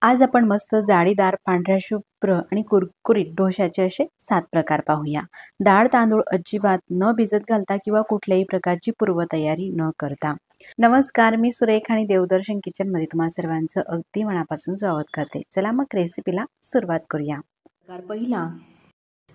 आज आपण मस्त जाळीदार, पांढऱ्या शुभ्र आणि कुरकुरीत डोश्याचे असे 7 प्रकार पाहूया। डाळ तांदूळ अजिबात न भिजत घालता किंवा कुठल्याही प्रकारची पूर्वतयारी न करता। नमस्कार, मी सुरेख आणि देवदर्शन किचन मध्ये तुम्हा सर्वांचं अगदी मनापासून स्वागत करते। चला मग रेसिपीला सुरुवात करूया। प्रकार पहिला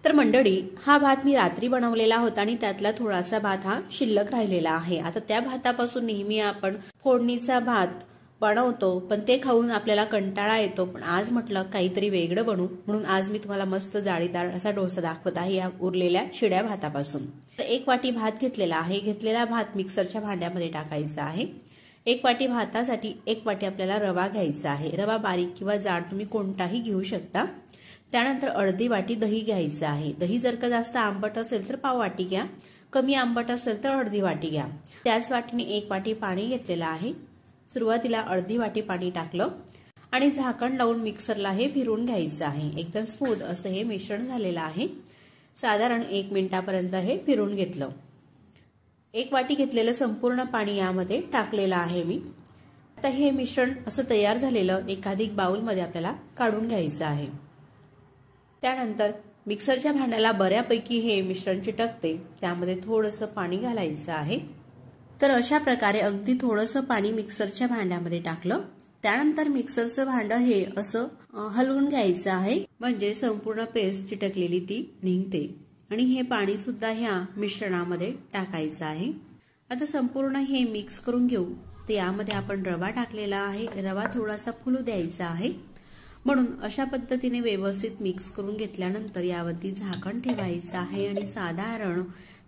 तर मंडळी, हा भात मी रात्री बनवलेला होता आणि त्यातला थोडासा भात हा शिल्लक राहिलेला आहे। आता त्या भातापासून नेहमी आपण फोडणीचा भात बनवतो, पण ते खाऊन आपल्याला कंटाळा येतो। पण आज म्हटलं काहीतरी वेगळं बनवू, म्हणून आज मी तुम्हाला मस्त जाळीदार असा डोसा दाखवत आहे या उरलेल्या शिळ्या भातापासून। तर 1 वाटी भात घेतलेला आहे। घेतलेला भात मिक्सरच्या भांड्यामध्ये टाकायचा आहे। 1 वाटी भातासाठी 1 वाटी आपल्याला रवा घ्यायचा आहे। रवा बारीक किंवा जाड तुम्ही कोणताही घेऊ शकता। त्यानंतर अर्धी वाटी दही घ्यायचं आहे। दही जर का जास्त आंबट असेल तर पाव वाटी घ्या, कमी आंबट असेल तर अर्धी वाटी घ्या। त्याच वाटीने 1 वाटी पाणी घेतलेलं आहे। सुरुवातीला अर्धी वाटी पाणी टाकलं आणि झाकण लावून मिक्सरला हे फिरवून घ्यायचं आहे। एकदम स्मूथ असं हे मिश्रण झालेलं आहे। साधारण 1 मिनिटापर्यंत हे फिरवून घेतलं। 1 वाटी घेतलेलं संपूर्ण पाणी यामध्ये टाकलेलं आहे मी। आता हे मिश्रण असं तयार झालेलं एखादी बाउलमध्ये आपल्याला काढून घ्यायचं आहे। त्यानंतर मिक्सरच्या भांड्याला बऱ्यापैकी हे मिश्रण चिटकते, त्यामध्ये थोडंसं पाणी घालायचं आहे। तर अशा प्रकारे अगदी थोडंसं पाणी मिक्सरच्या भांड्यामध्ये टाकलं। त्यानंतर मिक्सरचं भांडं हे असं हलवून घ्यायचं आहे, म्हणजे संपूर्ण पेस्ट चिटकलेली ती निघते। आणि हे पाणी सुद्धा ह्या मिश्रणामध्ये टाकायचं आहे। आता संपूर्ण हे मिक्स करून घेऊ। तर यामध्ये आपण रवा टाकलेला आहे। रवा थोडासा फुलू द्यायचा आहे, म्हणून अशा पद्धतीने व्यवस्थित मिक्स करून घेतल्यानंतर यावरती झाकण ठेवायचं आहे आणि साधारण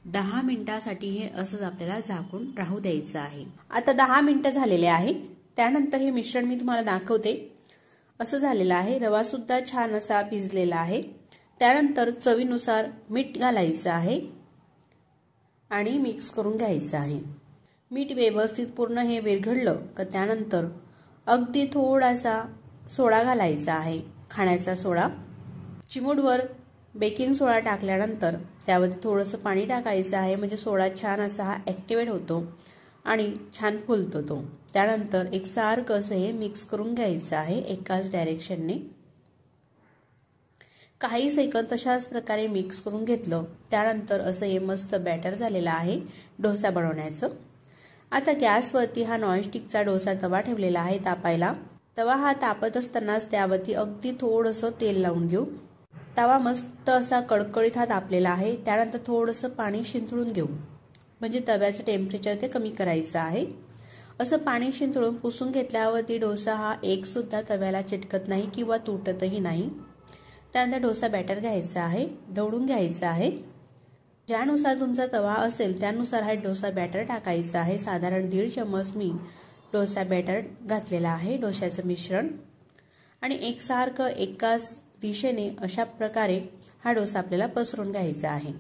10 मिनिटांसाठी हे असंच आपल्याला झाकून राहू द्यायचं आहे। आता 10 मिनिटं झालेले आहे। त्यानंतर हे मिश्रण मी तुम्हाला दाखवते। असं झालेलं आहे। रवा सुद्धा छान असा भिजलेला आहे। त्यानंतर चवीनुसार मीठ घालायचं आहे आणि मिक्स करून घ्यायचं आहे। मीठ व्यवस्थित पूर्ण हे विरघळलं का त्यानंतर अगदी थोडासा सोडा घालायचा आहे, खाण्याचा सोडा। चिमूटभर बेकिंग सोडा टाकल्यानंतर त्यामध्ये थोडंसं पाणी टाकायचं आहे, म्हणजे सोडा छान असा हा ऍक्टिव्हेट होतो आणि छान फुलतो तो। त्यानंतर एकसारखं असं हे मिक्स करून घ्यायचं आहे एकाच डायरेक्शनने। काही सेकंद तशाच प्रकारे मिक्स करून घेतलं। त्यानंतर असं हे मस्त बॅटर झालेलं आहे डोसा बनवण्याचं। आता गॅसवरती हा नॉनस्टिकचा डोसा तवा ठेवलेला आहे तापायला। तवा हा तापत असतानाच त्यावरती अगदी थोडंसं तेल लावून घेऊ। तवा मस्त असा कडकडीत हा तापलेला आहे। त्यानंतर थोडंसं पाणी शिंतळून घेऊ, म्हणजे तव्याचं टेम्परेचर ते कमी करायचं आहे। असं पाणी शिंतळून पुसून घेतल्यावरती डोसा हा एक सुद्धा तव्याला चिटकत नाही किंवा तुटतही नाही। त्यानंतर डोसा बॅटर घ्यायचा आहे, ढवळून घ्यायचा आहे। ज्यानुसार तुमचा तवा असेल त्यानुसार हा डोसा बॅटर टाकायचा आहे। साधारण 1.5 चम्मच मी डोसा बॅटर घातलेला आहे, डोश्याचं मिश्रण। आणि एकसारखं एकाच दिशेने अशा प्रकारे हा डोसा आपल्याला पसरून घ्यायचा आहे।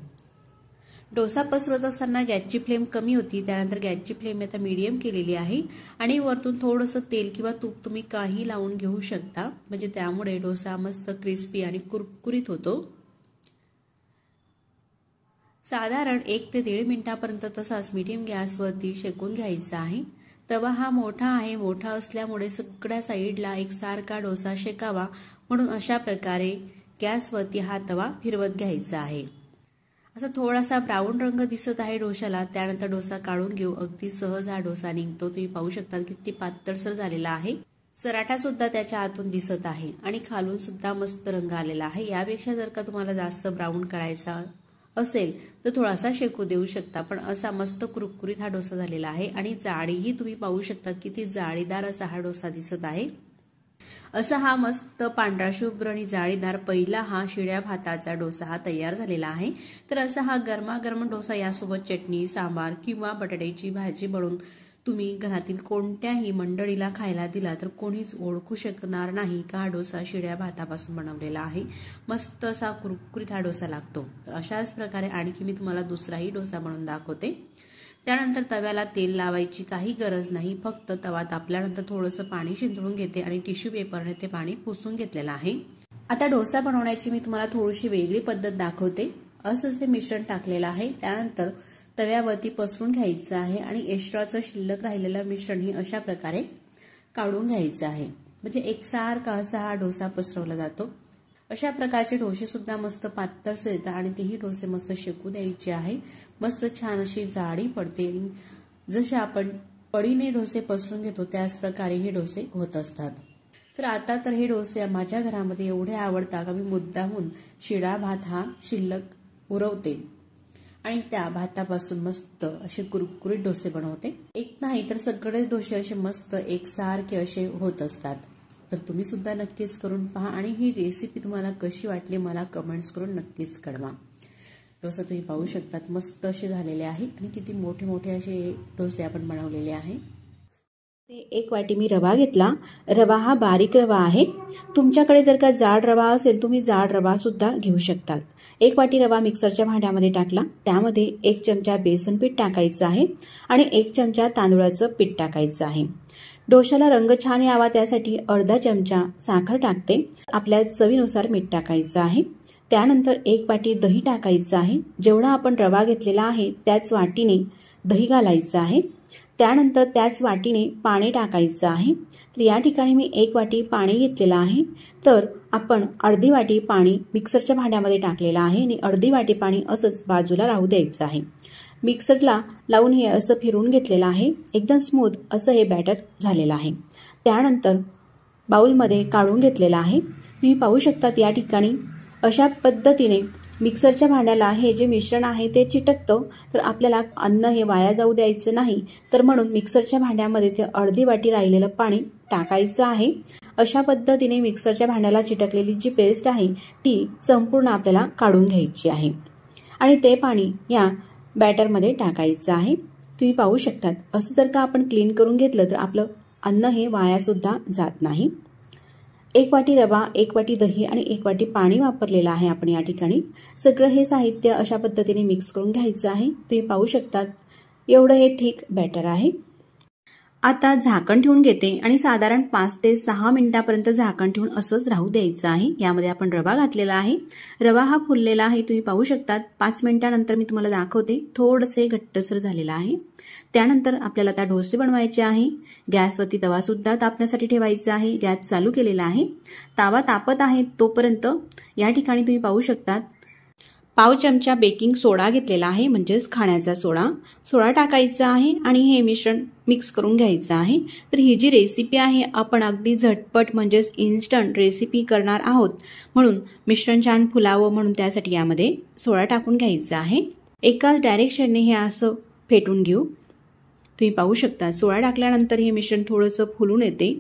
डोसा पसरवत असताना गॅसची फ्लेम कमी होती, त्यानंतर गॅसची फ्लेम आता मीडियम केलेली आहे आणि वरतून थोडंसं तेल किंवा तूप तुम्ही काही लावून घेऊ शकता, म्हणजे त्यामुळे डोसा मस्त क्रिस्पी आणि कुरकुरीत होतो। साधारण 1 ते 1.5 मिनिटापर्यंत तसाच मीडियम गॅसवरती शेकून घ्यायचा आहे। तवा हा मोठा आहे, मोठा असल्यामुळे सगळ्या साईडला एकसारखा डोसा शेकावा, म्हणून अशा प्रकारे गॅसवरती हा तवा फिरवत घ्यायचा आहे। असा थोडासा ब्राऊन रंग दिसत आहे डोशाला। त्यानंतर डोसा काढून घेऊ। अगदी सहज हा डोसा निघतो। तुम्ही पाहू शकता किती पातळसर झालेला आहे। सराठा सुद्धा त्याच्या आतून दिसत आहे आणि खालून सुद्धा मस्त रंग आलेला आहे। यापेक्षा जर का तुम्हाला जास्त ब्राऊन करायचा असेल तर थोडासा शेकू देऊ शकता, पण असा मस्त कुरकुरीत हा डोसा झालेला आहे। आणि जाडीही तुम्ही पाहू शकता किती जाळीदार असा हा डोसा दिसत आहे। असा हा मस्त पांढरा शुभ्र आणि जाळीदार पहिला हा शिळ्या भाताचा डोसा हा तयार झालेला आहे। तर असा हा गरमागरम डोसा यासोबत चटणी, सांबार किंवा बटाट्याची भाजी बनवून तुम्ही घरातील कोणत्याही मंडळीला खायला दिला तर कोणीच ओळखू शकणार नाही का हा डोसा शिळ्या भातापासून बनवलेला आहे। मस्त असा कुरकुरीत हा डोसा लागतो। तर अशाच प्रकारे आणखी मी तुम्हाला दुसराही डोसा बनवून दाखवते। त्यानंतर तव्याला तेल लावायची काही गरज नाही, फक्त तवा तापल्यानंतर थोडंसं पाणी शिंतळून घेते आणि टिश्यू पेपरने ते पाणी पुसून घेतलेलं आहे। आता डोसा बनवण्याची मी तुम्हाला थोडीशी वेगळी पद्धत दाखवते। असंच हे मिश्रण टाकलेलं आहे। त्यानंतर तव्यावरती पसरून घ्यायचं आहे आणि एक्स्ट्राचं शिल्लक राहिलेलं मिश्रण ही अशा प्रकारे काढून घ्यायचं आहे। म्हणजे एकसारखा असा हा डोसा पसरवला जातो। अशा प्रकारचे डोसे सुद्धा मस्त पातळसे येतात आणि तेही डोसे मस्त शेकू द्यायचे आहे। मस्त छान अशी जाडी पडते। जसे आपण पडीने डोसे पसरून घेतो त्याच प्रकारे हे डोसे होत असतात। तर आता तर हे डोसे माझ्या घरामध्ये एवढे आवडतात का मी मुद्दामून शिळा भात हा शिल्लक उरवते आणि त्या भातापासून मस्त असे कुरकुरीत डोसे बनवते। एक नाही तर सगळे डोसे असे मस्त एकसारखे असे होत असतात। तर तुम्ही सुद्धा नक्कीच करून पहा आणि ही रेसिपी तुम्हाला कशी वाटली मला कमेंट्स करून नक्कीच कळवा। डोसा तुम्ही पाहू शकतात मस्त असे झालेले आहे आणि किती मोठे मोठे असे डोसे आपण बनवलेले आहे। एक वाटी मी रवा घेतला। रवा हा बारीक रवा आहे। तुमच्याकडे जर का जाड रवा असेल तुम्ही जाड रवा सुद्धा घेऊ शकतात। एक वाटी रवा मिक्सरच्या भांड्यामध्ये टाकला। त्यामध्ये 1 चमचा बेसन पीठ टाकायचं आहे आणि 1 चमचा तांदूळाचं पीठ टाकायचं आहे। डोशाला रंग छान यावा त्यासाठी अर्धा चमचा साखर टाकते। आपल्या चवीनुसार मीठ टाकायचं आहे। त्यानंतर 1 वाटी दही टाकायचं आहे। जेवढा आपण रवा घेतलेला आहे त्याच वाटीने दही घालायचं आहे। त्यानंतर त्याच वाटीने पाणी टाकायचं आहे। तर या ठिकाणी मी 1 वाटी पाणी घेतलेलं आहे। तर आपण अर्धी वाटी पाणी मिक्सरच्या भांड्यामध्ये टाकलेलं आहे आणि अर्धी वाटी पाणी असंच बाजूला राहू द्यायचं आहे। मिक्सरला लावून हे असं फिरवून घेतलेलं आहे। एकदम स्मूथ असं हे बॅटर झालेलं आहे। त्यानंतर बाउलमध्ये काढून घेतलेलं आहे। तुम्ही पाहू शकता या ठिकाणी अशा पद्धतीने मिक्सरच्या भांड्याला हे जे मिश्रण आहे ते चिटकतं। तर आपल्याला अन्न हे वाया जाऊ द्यायचं नाही तर म्हणून मिक्सरच्या भांड्यामध्ये ते अर्धी वाटी राहिलेलं पाणी टाकायचं आहे। अशा पद्धतीने मिक्सरच्या भांड्याला चिटकलेली जी पेस्ट आहे ती संपूर्ण आपल्याला काढून घ्यायची आहे आणि ते पाणी या बॅटरमध्ये टाकायचं आहे। तुम्ही पाहू शकतात असं जर का आपण क्लीन करून घेतलं तर आपलं अन्न हे वाया सुद्धा जात नाही। 1 वाटी रवा, 1 वाटी दही आणि 1 वाटी पाणी वापरलेलं आहे आपण या ठिकाणी। सगळं हे साहित्य अशा पद्धतीने मिक्स करून घ्यायचं आहे। तुम्ही पाहू शकतात एवढं हे ठीक बॅटर आहे। आता झाकण ठेवून घेते आणि साधारण 5 ते 6 मिनिटापर्यंत झाकण ठेवून असंच राहू द्यायचं आहे। यामध्ये आपण रवा घातलेला आहे। रवा हा फुललेला आहे। तुम्ही पाहू शकतात 5 मिनिटानंतर मी तुम्हाला दाखवते थोडेसे घट्टसर झालेला आहे। त्यानंतर आपल्याला आता डोसे बनवायचे आहे। गॅसवरती तवा सुद्धा तापण्यासाठी ठेवायचा आहे। गॅस चालू केलेला आहे। तवा तापत आहे तोपर्यंत या ठिकाणी तुम्ही पाहू शकतात पाव चमचा बेकिंग सोडा घेतलेला आहे म्हणजेच खाण्याचा सोडा टाकायचा आहे आणि हे मिश्रण मिक्स करून घ्यायचं आहे। तर ही जी रेसिपी आहे आपण अगदी झटपट म्हणजेच इन्स्टंट रेसिपी करणार आहोत म्हणून मिश्रण छान फुलावं म्हणून त्यासाठी यामध्ये सोडा टाकून घ्यायचा आहे। एकाच डायरेक्शनने हे असं फेटून घेऊ। तुम्ही पाहू शकता सोडा टाकल्यानंतर हे मिश्रण थोडंसं फुलून येते।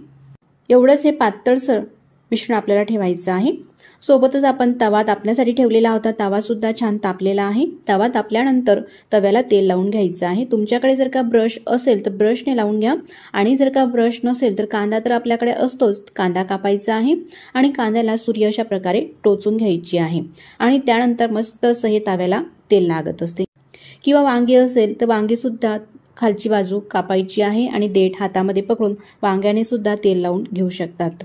एवढंच हे पातळसर मिश्रण आपल्याला ठेवायचं आहे। सोबतच आपण तवा तापण्यासाठी ठेवलेला होता। तवा सुद्धा छान तापलेला आहे। तवा तापल्यानंतर तव्याला तेल लावून घ्यायचं आहे। तुमच्याकडे जर का ब्रश असेल तर ब्रशने लावून घ्या आणि जर का ब्रश नसेल तर कांदा तर आपल्याकडे असतोच, कांदा कापायचा आहे आणि कांद्याला सुरी अशा प्रकारे टोचून घ्यायची आहे आणि त्यानंतर मस्त असं हे तव्याला तेल लागत असते। किंवा वांगी असेल तर वांगी सुद्धा खालची बाजू कापायची आहे आणि देठ हातामध्ये पकडून वांग्याने सुद्धा तेल लावून घेऊ शकतात।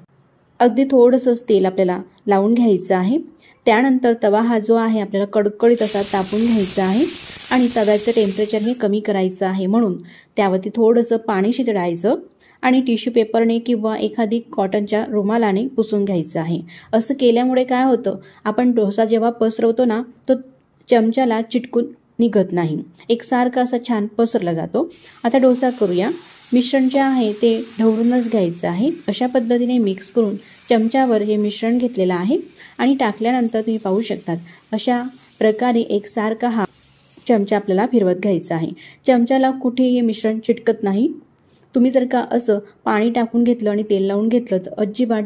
अगदी थोडंसंच तेल आपल्याला लावून घ्यायचं आहे। त्यानंतर तवा हा जो आहे आपल्याला कडकडीत असा तापून घ्यायचा आहे आणि तव्याचं टेम्परेचर हे कमी करायचं आहे म्हणून त्यावरती थोडंसं पाणी शितळायचं आणि टिश्यू पेपरने किंवा एखादी कॉटनच्या रुमालाने पुसून घ्यायचं आहे। असं केल्यामुळे काय होतं आपण डोसा जेव्हा पसरवतो ना तो चमच्याला चिटकून निघत नाही, एकसारखा असा छान पसरला जातो। आता डोसा करूया। मिश्रण जे आहे ते ढवळूनच घ्यायचं आहे। अशा पद्धतीने मिक्स करून चमच्यावर हे मिश्रण घेतलेलं आहे आणि टाकल्यानंतर तुम्ही पाहू शकतात अशा प्रकारे एकसारखा हा चमचा आपल्याला फिरवत घ्यायचा आहे। चमच्याला कुठेही हे मिश्रण चिटकत नाही। तुम्ही जर का असं पाणी टाकून घेतलं आणि तेल लावून घेतलं तर अजिबात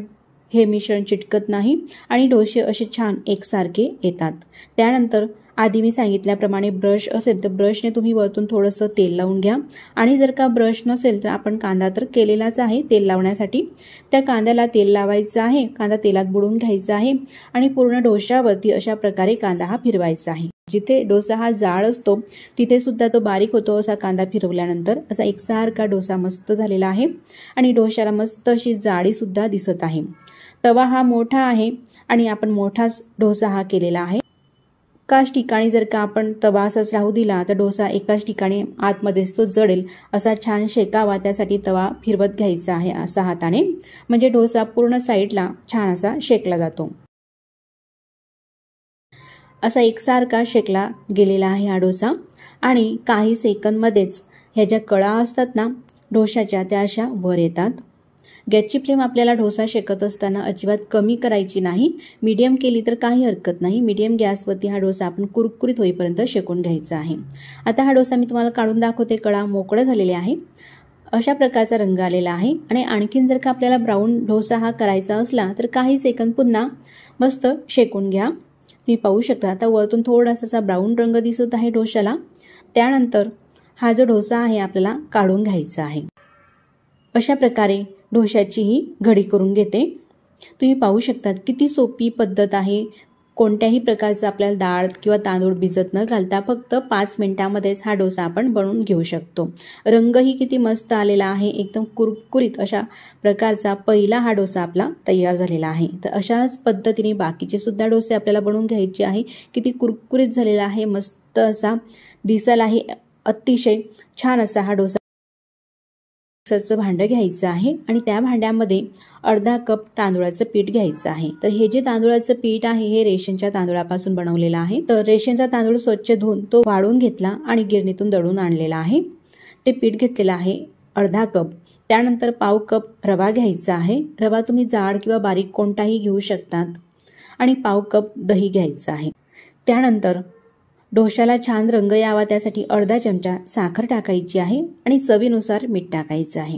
हे मिश्रण चिटकत नाही आणि डोसे असे छान एकसारखे येतात। त्यानंतर आधी मी सांगितल्याप्रमाणे ब्रश असेल तर ब्रशने तुम्ही वरतून थोडंसं तेल लावून घ्या आणि जर का ब्रश नसेल तर आपण कांदा तर केलेलाच आहे तेल लावण्यासाठी, त्या कांद्याला तेल लावायचं आहे। कांदा तेलात बुडवून घ्यायचा आहे आणि पूर्ण डोशावरती अशा प्रकारे कांदा हा फिरवायचा आहे। जिथे डोसा हा जाड असतो तिथे सुद्धा तो बारीक होतो असा कांदा फिरवल्यानंतर असा एकसारखा डोसा मस्त झालेला आहे आणि डोशाला मस्त अशी जाडी सुद्धा दिसत आहे। तवा हा मोठा आहे आणि आपण मोठाच डोसा हा केलेला आहे। एकाच ठिकाणी जर का आपण तवा असाच राहू दिला तर डोसा एकाच ठिकाणी आतमध्येच तो जळेल, असा छान शेकावा त्यासाठी तवा फिरवत घ्यायचा आहे असा हाताने, म्हणजे डोसा पूर्ण साईडला छान असा शेकला जातो. असा एकसारखा शेकला गेलेला आहे हा डोसा आणि काही सेकंदमध्येच ह्या ज्या कळा असतात ना डोशाच्या त्या अशा वर येतात. गॅसची फ्लेम आपल्याला डोसा शेकत असताना अजिबात कमी करायची नाही, मीडियम केली तर काही हरकत नाही. मीडियम गॅसवरती हा डोसा आपण कुरकुरीत होईपर्यंत शेकून घ्यायचा आहे. आता हा डोसा मी तुम्हाला काढून दाखवते. कळा मोकळं झालेले आहे, अशा प्रकारचा रंग आलेला आहे. आणि आणखीन जर का आपल्याला ब्राऊन डोसा हा करायचा असला तर काही सेकंद पुन्हा मस्त शेकून घ्या. तुम्ही पाहू शकता आता वरतून थोडासा ब्राऊन रंग दिसत आहे डोशाला. त्यानंतर हा जो डोसा आहे आपल्याला काढून घ्यायचा आहे. अशा प्रकारे डोशाची ही घडी करून घेते. तुम्ही पाहू शकता किती सोपी पद्धत आहे. कोणत्याही प्रकारचं आपल्याला डाळ किंवा तांदूळ भिजत न घालता फक्त 5 मिनिटांमध्येच हा डोसा आपण बनवून घेऊ शकतो. रंगही किती मस्त आलेला आहे, एकदम कुरकुरीत अशा प्रकारचा पहिला हा डोसा आपला तयार झालेला आहे. तर अशाच पद्धतीने बाकीचे सुद्धा डोसे आपल्याला बनवून घ्यायचे आहे. किती कुरकुरीत झालेला आहे, मस्त असा दिसायलाही अतिशय छान असा हा डोसा. मिक्सरचं भांडं घ्यायचं आहे आणि त्या भांड्यामध्ये अर्धा कप तांदूळाचं पीठ घ्यायचं आहे. तर हे जे तांदूळाचं पीठ आहे हे रेशनच्या तांदूळापासून बनवलेलं आहे. तर रेशनचा तांदूळ स्वच्छ धुवून तो वाळून घेतला आणि गिरणीतून दळून आणलेला आहे. ते पीठ घेतलेलं आहे अर्धा कप. त्यानंतर पाव कप रवा घ्यायचा आहे. रवा तुम्ही जाड किंवा बारीक कोणताही घेऊ शकतात. आणि पाव कप दही घ्यायचं आहे. त्यानंतर डोशाला छान रंग यावा त्यासाठी अर्धा चमचा साखर टाकायची आहे आणि चवीनुसार मीठ टाकायचं आहे.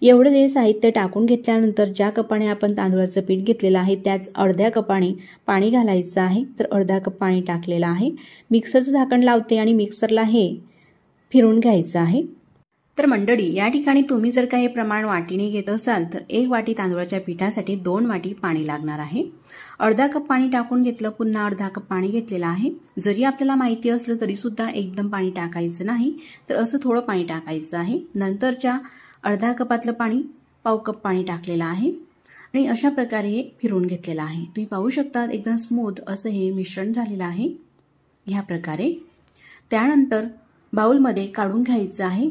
एवढं जे साहित्य टाकून घेतल्यानंतर ज्या कपाने आपण तांदूळाचं पीठ घेतलेलं आहे त्याच अर्ध्या कपाने पाणी घालायचं आहे. तर अर्धा कप पाणी टाकलेलं आहे. मिक्सरचं झाकण लावते आणि मिक्सरला हे फिरून घ्यायचं आहे. तर मंडळी या ठिकाणी तुम्ही जर का हे प्रमाण वाटीने घेत असाल तर 1 वाटी तांदूळाच्या पिठासाठी 2 वाटी पाणी लागणार आहे. अर्धा कप पाणी टाकून घेतलं, पुन्हा अर्धा कप पाणी घेतलेलं आहे. जरी आपल्याला माहिती असलं तरी सुद्धा एकदम पाणी टाकायचं नाही, तर असं थोडं पाणी टाकायचं आहे. नंतरच्या अर्धा कपातलं पाणी पाव कप पाणी टाकलेलं आहे आणि अशा प्रकारे हे फिरून घेतलेलं आहे. तुम्ही पाहू शकता एकदम स्मूथ असं हे मिश्रण झालेलं आहे ह्या प्रकारे. त्यानंतर बाउलमध्ये काढून घ्यायचं आहे.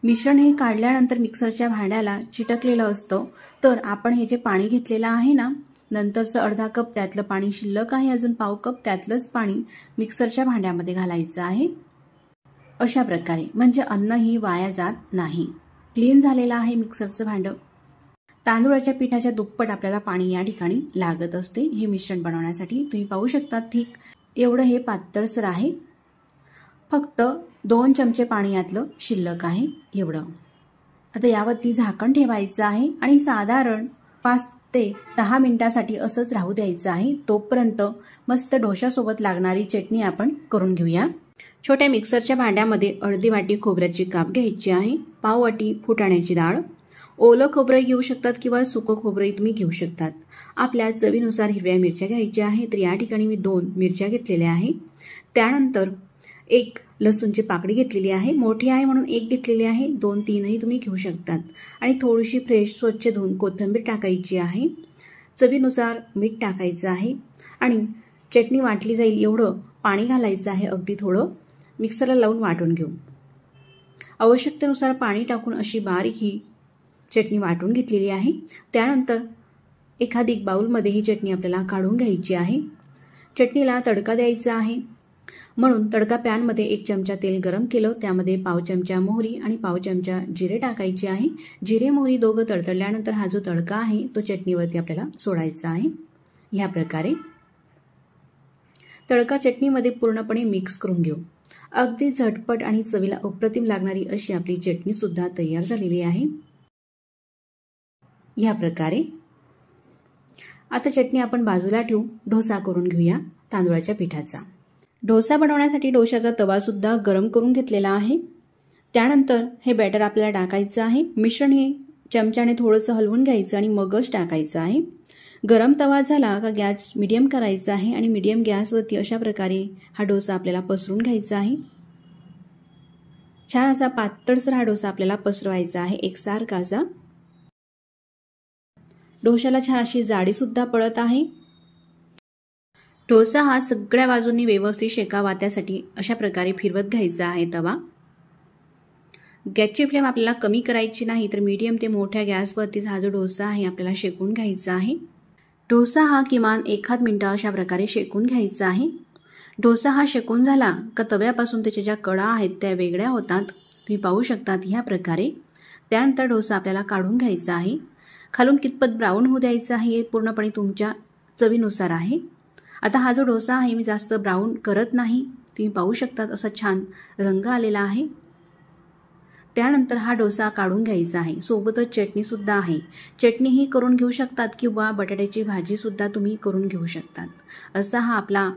मिश्रण हे काढल्यानंतर मिक्सरच्या भांड्याला चिटकलेलं असतं. तर आपण हे जे पाणी घेतलेलं आहे ना, नंतरचं अर्धा कप त्यातलं पाणी शिल्लक आहे, अजून पाव कप त्यातलंच पाणी मिक्सरच्या भांड्यामध्ये घालायचं आहे. अशा प्रकारे म्हणजे अन्नही वाया जात नाही. क्लीन झालेलं आहे मिक्सरचं भांडं. तांदूळाच्या पिठाच्या दुप्पट आपल्याला पाणी या ठिकाणी लागत असते हे मिश्रण बनवण्यासाठी. तुम्ही पाहू शकता थिक एवढं हे पातळसर आहे. फक्त 2 चमचे पाणी यातलं शिल्लक आहे एवढं. आता यावरती झाकण ठेवायचं आहे आणि साधारण 5 ते 10 मिनिटांसाठी असंच राहू द्यायचं आहे. तोपर्यंत मस्त डोशासोबत लागणारी चटणी आपण करून घेऊया. छोट्या मिक्सरच्या भांड्यामध्ये अर्धी वाटी खोबऱ्याची काप घ्यायची आहे. पाव वाटी फुटाण्याची डाळ, ओलं खोबरं घेऊ शकतात किंवा सुकं खोबरंही तुम्ही घेऊ शकतात. आपल्या चवीनुसार हिरव्या मिरच्या घ्यायच्या आहे. तर या ठिकाणी मी 2 मिरच्या घेतलेल्या आहे. त्यानंतर 1 लसूणची पाकळी घेतलेली आहे. मोठी आहे म्हणून 1 घेतलेली आहे. 2-3ही तुम्ही घेऊ शकतात. आणि थोडीशी फ्रेश स्वच्छ धुवून कोथिंबीर टाकायची आहे. चवीनुसार मीठ टाकायचं आहे आणि चटणी वाटली जाईल एवढं पाणी घालायचं आहे. अगदी थोडं मिक्सरला लावून वाटून घेऊ. आवश्यकतेनुसार पाणी टाकून अशी बारीक ही चटणी वाटून घेतलेली आहे. त्यानंतर एखादी बाउलमध्ये ही चटणी आपल्याला काढून घ्यायची आहे. चटणीला तडका द्यायचा आहे म्हणून तडका पॅनमध्ये 1 चमचा तेल गरम केलं. त्यामध्ये पाव चमचा मोहरी आणि पाव चमचा जिरे टाकायचे आहे. जिरे मोहरी दोघं तडतडल्यानंतर हा जो तडका आहे तो चटणीवरती आपल्याला सोडायचा आहे. ह्या प्रकारे तडका चटणीमध्ये पूर्णपणे मिक्स करून घेऊ. अगदी झटपट आणि चवीला अप्रतिम लागणारी अशी आपली चटणी सुद्धा तयार झालेली आहे. ह्या प्रकारे आता चटणी आपण बाजूला ठेवू. डोसा करून घेऊया तांदूळाच्या पिठाचा. डोसा बनवण्यासाठी डोशाचा तवा सुद्धा गरम करून घेतलेला आहे. त्यानंतर हे बॅटर आपल्याला टाकायचं आहे. मिश्रण हे चमच्याने थोडंसं हलवून घ्यायचं आणि मगच टाकायचं आहे. गरम तवा झाला का गॅस मीडियम करायचा आहे आणि मीडियम गॅसवरती अशा प्रकारे हा डोसा आपल्याला पसरून घ्यायचा आहे. छान असा पातळसर हा डोसा आपल्याला पसरवायचा आहे एकसारखा असा. डोशाला छान अशी जाडी सुद्धा पडत आहे. डोसा हा सगळ्या बाजूंनी व्यवस्थित शेकावा त्यासाठी अशा प्रकारे फिरवत घ्यायचा आहे तवा। गॅसची फ्लेम आपल्याला कमी करायची नाही तर मीडियम ते मोठ्या गॅसवरतीच हा जो डोसा आहे आपल्याला शेकून घ्यायचा आहे। डोसा हा किमान 1 मिनिट अशा प्रकारे शेकून घ्यायचा आहे। डोसा हा शेकून झाला का तव्यापासून त्याच्या ज्या कडा आहेत त्या वेगळ्या होतात, तुम्ही पाहू शकतात ह्या प्रकारे। त्यानंतर डोसा आपल्याला काढून घ्यायचा आहे। खालून कितपत ब्राऊन होऊ द्यायचा आहे हे पूर्णपणे तुमच्या चवीनुसार आहे। आता हा जो डोसा आहे मी जास्त ब्राऊन करत नाही, तुम्ही पाहू शकतात असा छान रंग आलेला आहे। त्यानंतर हा डोसा काढून घ्यायचा आहे। सोबतच चटणी सुद्धा आहे, चटणी ही करून घेऊ शकतात किंवा बटाट्याची भाजी सुद्धा तुम्ही करून घेऊ शकतात। असा हा आपला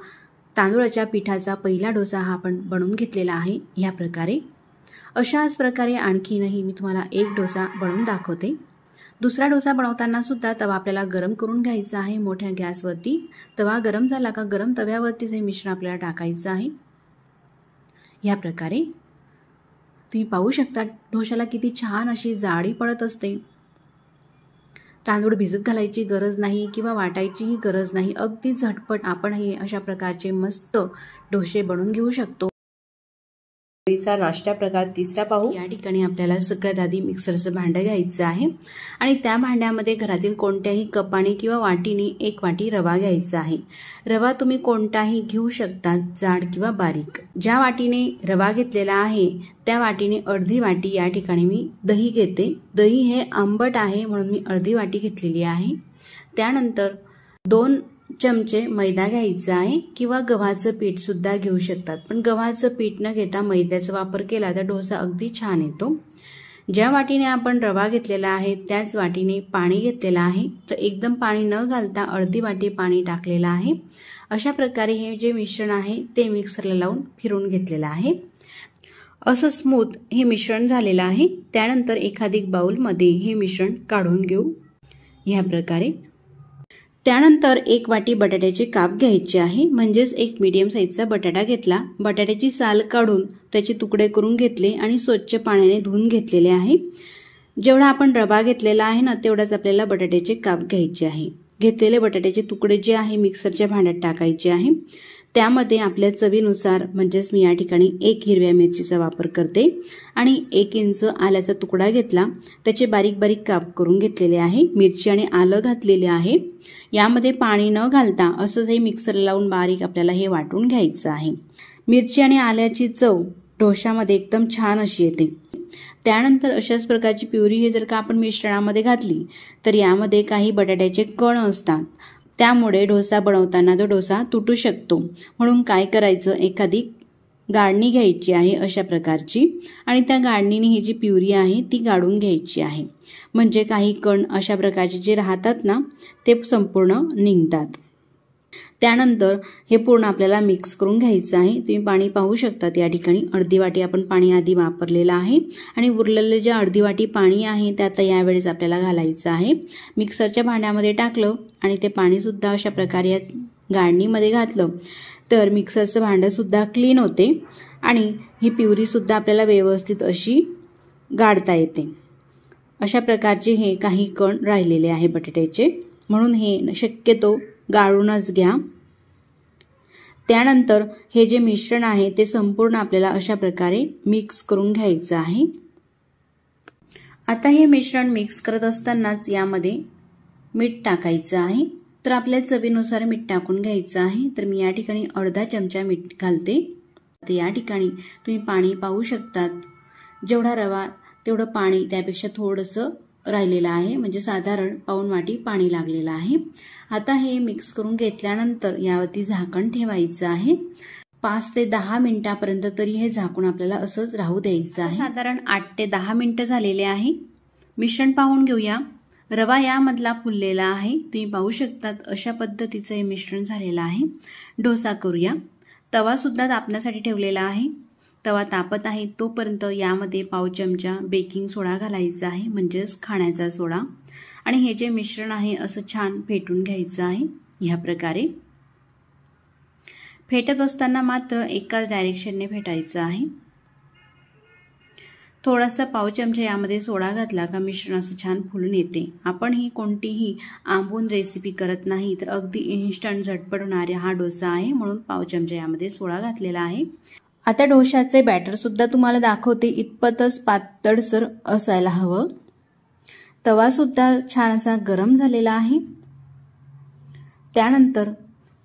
तांदूळाच्या पिठाचा पहिला डोसा हा आपण बनवून घेतलेला आहे ह्या प्रकारे। अशाच प्रकारे आणखीनही मी तुम्हाला एक डोसा बनवून दाखवते। दुसरा डोसा बनवताना सुद्धा तवा आपल्याला गरम करून घ्यायचा आहे मोठ्या गॅसवरती। तवा गरम झाला का गरम तव्यावरतीच हे मिश्रण आपल्याला टाकायचं आहे ह्या प्रकारे। तुम्ही पाहू शकता डोशाला किती छान अशी जाडी पडत असते। तांदूळ भिजत घालायची गरज नाही किंवा वाटायचीही गरज नाही, अगदी झटपट आपण हे अशा प्रकारचे मस्त डोसे बनवून घेऊ शकतो। चा नाश्ता प्रकार तिसरा पाहू। या ठिकाणी आपल्याला सगळ्यात आधी मिक्सरचं भांडं घ्यायचं आहे आणि त्या भांड्यामध्ये घरातील कोणत्याही कपाने किंवा वाटीने 1 वाटी रवा घ्यायचा आहे। रवा तुम्ही कोणताही घेऊ शकता, जाड किंवा बारीक। ज्या वाटीने रवा घेतलेला आहे त्या वाटीने अर्धी वाटी या ठिकाणी मी दही घेते। दही हे आंबट आहे म्हणून मी अर्धी वाटी घेतलेली आहे। त्यानंतर 2 चमचे मैदा घ्यायचा आहे किंवा गव्हाचं पीठ सुद्धा घेऊ शकतात, पण गव्हाचं पीठ न घेता मैद्याचा वापर केला तर डोसा अगदी छान येतो। ज्या वाटीने आपण रवा घेतलेला आहे त्याच वाटीने पाणी घेतलेलं आहे, तर एकदम पाणी न घालता अर्धी वाटी पाणी टाकलेलं आहे। अशा प्रकारे हे जे मिश्रण आहे ते मिक्सरला लावून फिरवून घेतलेलं आहे। असं स्मूथ हे मिश्रण झालेलं आहे। त्यानंतर एखादी बाउलमध्ये हे मिश्रण काढून घेऊ ह्या प्रकारे। त्यानंतर 1 वाटी बटाट्याचे काप घ्यायचे आहे, म्हणजेच एक मीडियम साईजचा बटाटा घेतला। बटाट्याची साल काढून त्याचे तुकडे करून घेतले आणि स्वच्छ पाण्याने धुवून घेतलेले आहे। जेवढा आपण रवा घेतलेला आहे ना तेवढाच आपल्याला बटाट्याचे काप घ्यायचे आहे। घेतलेले बटाट्याचे तुकडे जे आहे मिक्सरच्या भांड्यात टाकायचे आहे। त्यामध्ये आपल्या चवीनुसार म्हणजेच मी या ठिकाणी 1 हिरव्या मिरचीचा वापर करते आणि 1 इंच आल्याचा तुकडा घेतला, त्याचे बारीक बारीक काप करून घेतलेले आहे। मिरची आणि आलं घातलेले आहे। यामध्ये पाणी न घालता असंच हे मिक्सरला लावून बारीक आपल्याला हे वाटून घ्यायचं आहे। मिरची आणि आल्याची चव डोशामध्ये एकदम छान अशी येते। त्यानंतर अशाच प्रकारची प्युरी हे जर का आपण मिश्रणामध्ये घातली तर यामध्ये काही बटाट्याचे कण असतात, त्यामुळे डोसा बनवताना तो डोसा तुटू शकतो। म्हणून काय करायचं, एखादी गाळणी घ्यायची आहे अशा प्रकारची आणि त्या गाळणीने ही जी प्युरी आहे ती गाळून घ्यायची आहे, म्हणजे काही कण अशा प्रकारचे जे राहतात ना ते संपूर्ण निघतात। त्यानंतर हे पूर्ण आपल्याला मिक्स करून घ्यायचं आहे। तुम्ही पाणी पाहू शकता, या ठिकाणी अर्धी वाटी आपण पाणी आधी वापरलेलं आहे आणि उरलेले जे अर्धी वाटी पाणी आहे ते आता यावेळेस आपल्याला घालायचं आहे। मिक्सरच्या भांड्यामध्ये टाकलं आणि ते पाणी सुद्धा अशा प्रकारे गाळणीमध्ये घातलं तर मिक्सरचं भांडं सुद्धा क्लीन होते आणि ही प्युरी सुद्धा आपल्याला व्यवस्थित अशी गाळता येते। अशा प्रकारचे हे काही कण राहिलेले आहे बटाट्याचे, म्हणून हे शक्यतो गाळूनच घ्या। त्यानंतर हे जे मिश्रण आहे ते संपूर्ण आपल्याला अशा प्रकारे मिक्स करून घ्यायचं आहे। आता हे मिश्रण मिक्स करत असतानाच यामध्ये मीठ टाकायचं आहे, तर आपल्या चवीनुसार मीठ टाकून घ्यायचं आहे। तर मी या ठिकाणी अर्धा चमचा मीठ घालते। तर या ठिकाणी तुम्ही पाणी पाहू शकतात, जेवढा रवा तेवढं पाणी त्यापेक्षा थोडंसं राहिलेलं आहे, म्हणजे साधारण पाऊण वाटी पाणी लागलेलं आहे। आता हे मिक्स करून घेतल्यानंतर यावरती झाकण ठेवायचं आहे 5 ते 10 मिनिटापर्यंत, तरी हे झाकून आपल्याला असंच राहू द्यायचं आहे। साधारण 8 ते 10 मिनिटं झालेले आहे। मिश्रण पाहून घेऊया। रवा यामधला फुललेला आहे, तुम्ही पाहू शकतात अशा पद्धतीचं हे मिश्रण झालेलं आहे। डोसा करूया। तवा सुद्धा तापण्यासाठी ठेवलेला आहे। तवा तापत आहे तोपर्यंत यामध्ये पाव चमचा बेकिंग सोडा घालायचा आहे, म्हणजेच खाण्याचा सोडा, आणि हे जे मिश्रण आहे असं छान फेटून घ्यायचं आहे। ह्या प्रकारे फेटत असताना मात्र एकाच डायरेक्शनने फेटायचं आहे। थोडासा पाव चमचा यामध्ये सोडा घातला का मिश्रण असं छान फुलून येते। आपण ही कोणतीही आंबून रेसिपी करत नाही, तर अगदी इन्स्टंट झटपट होणारा हा डोसा आहे, म्हणून पाव चमचा यामध्ये सोडा घातलेला आहे। आता डोशाचे बॅटर सुद्धा तुम्हाला दाखवते, इतपतच पातळसर असायला हवं। तवा सुद्धा छान असा गरम झालेला आहे। त्यानंतर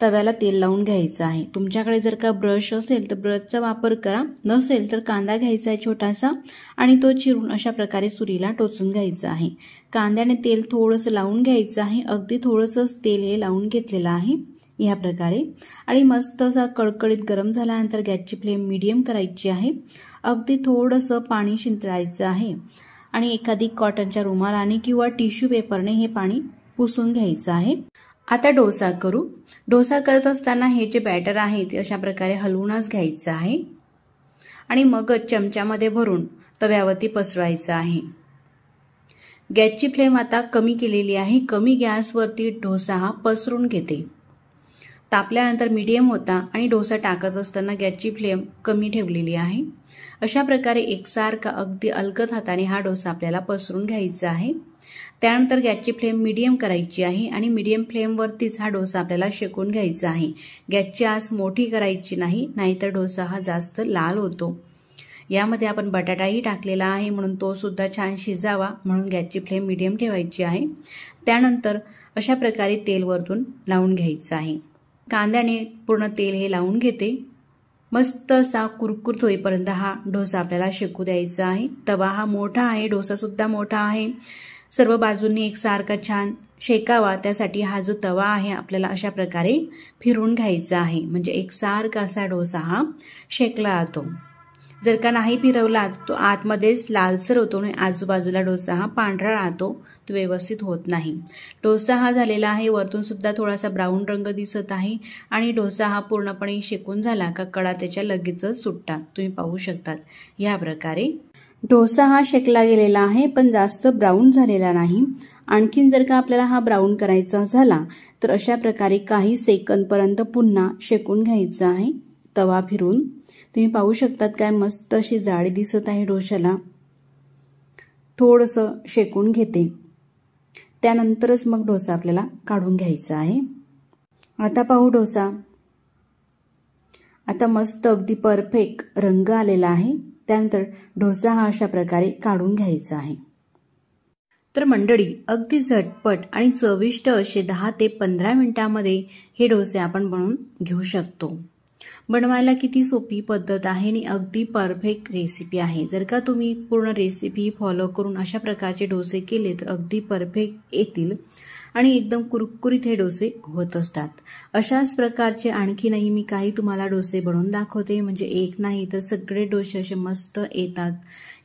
तव्याला तेल लावून घ्यायचं आहे। तुमच्याकडे जर का ब्रश असेल तर ब्रशचा वापर करा, नसेल तर कांदा घ्यायचा आहे छोटासा आणि तो चिरून अशा प्रकारे सुरीला टोचून घ्यायचा आहे। कांद्याने तेल थोडंसं लावून घ्यायचं आहे, अगदी थोडंसंच तेल हे लावून घेतलेलं आहे या प्रकारे। आणि मस्त असा कडकडीत गरम झाल्यानंतर गॅसची फ्लेम मीडियम करायची आहे। अगदी थोडंसं पाणी शिंतळायचं आहे आणि एखादी कॉटनच्या रुमालाने किंवा टिश्यू पेपरने हे पाणी पुसून घ्यायचं आहे। आता डोसा करू। डोसा करत असताना हे जे बॅटर आहे ते अशा प्रकारे हलवूनच घ्यायचं आहे आणि मग चमच्यामध्ये भरून तव्यावरती पसरवायचं आहे। गॅसची फ्लेम आता कमी केलेली आहे। कमी गॅसवरती डोसा हा पसरून घेते। तापल्यानंतर मीडियम होता आणि डोसा टाकत असताना गॅसची फ्लेम कमी ठेवलेली आहे। अशा प्रकारे एकसारखा अगदी अलगद हाताने हा डोसा आपल्याला पसरून घ्यायचा आहे। त्यानंतर गॅसची फ्लेम मीडियम करायची आहे आणि मीडियम फ्लेमवरतीच हा डोसा आपल्याला शेकून घ्यायचा आहे। गॅसची आस मोठी करायची नाही, नाहीतर डोसा हा जास्त लाल होतो। यामध्ये आपण बटाटाही टाकलेला आहे, म्हणून तो सुद्धा छान शिजावा, म्हणून गॅसची फ्लेम मीडियम ठेवायची आहे। त्यानंतर अशा प्रकारे तेल वरतून लावून घ्यायचं आहे। कांद्याने पूर्ण तेल हे लावून घेते। मस्त असा कुरकुरीत होईपर्यंत हा डोसा आपल्याला शेकू द्यायचा आहे। तवा हा मोठा आहे, डोसा सुद्धा मोठा आहे, सर्व बाजूंनी एकसारखा छान शेकावा, त्यासाठी हा जो तवा आहे आपल्याला अशा प्रकारे फिरवून घ्यायचा आहे, म्हणजे एकसारखा असा डोसा हा शेकला जातो। जर का नाही फिरवला तो आतमध्येच लालसर होतो आणि आजूबाजूला डोसा हा पांढरा राहतो, तो व्यवस्थित होत नाही। डोसा हा झालेला आहे, वरतून सुद्धा थोडासा ब्राऊन रंग दिसत आहे आणि डोसा हा पूर्णपणे शेकून झाला का कडा त्याच्या लगेचच सुटतात, तुम्ही पाहू शकतात। या प्रकारे डोसा हा शेकला गेलेला आहे, पण जास्त ब्राऊन झालेला नाही। आणखीन जर का आपल्याला हा ब्राऊन करायचा झाला तर अशा प्रकारे काही सेकंदपर्यंत पुन्हा शेकून घ्यायचा आहे तवा फिरून। तुम्ही पाहू शकतात काय मस्त अशी जाळी दिसत आहे डोशाला। थोडंसं शेकून घेते, त्यानंतरच मग डोसा आपल्याला काढून घ्यायचा आहे। आता पाहू डोसा, आता मस्त अगदी परफेक्ट रंग आलेला आहे। त्यानंतर डोसा हा अशा प्रकारे काढून घ्यायचा आहे। तर मंडळी, अगदी झटपट आणि चविष्ट असे 10 ते 15 मिनिटांमध्ये हे डोसे आपण बनवून घेऊ शकतो। बनवायला किती सोपी पद्धत आहे आणि अगदी परफेक्ट रेसिपी आहे। जर का तुम्ही पूर्ण रेसिपी फॉलो करून अशा प्रकारचे डोसे केले तर अगदी परफेक्ट येतील आणि एकदम कुरकुरीत हे डोसे होत असतात। अशाच प्रकारचे आणखीनही मी काही तुम्हाला डोसे बनवून दाखवते, म्हणजे एक नाही तर सगळे डोसे असे मस्त येतात,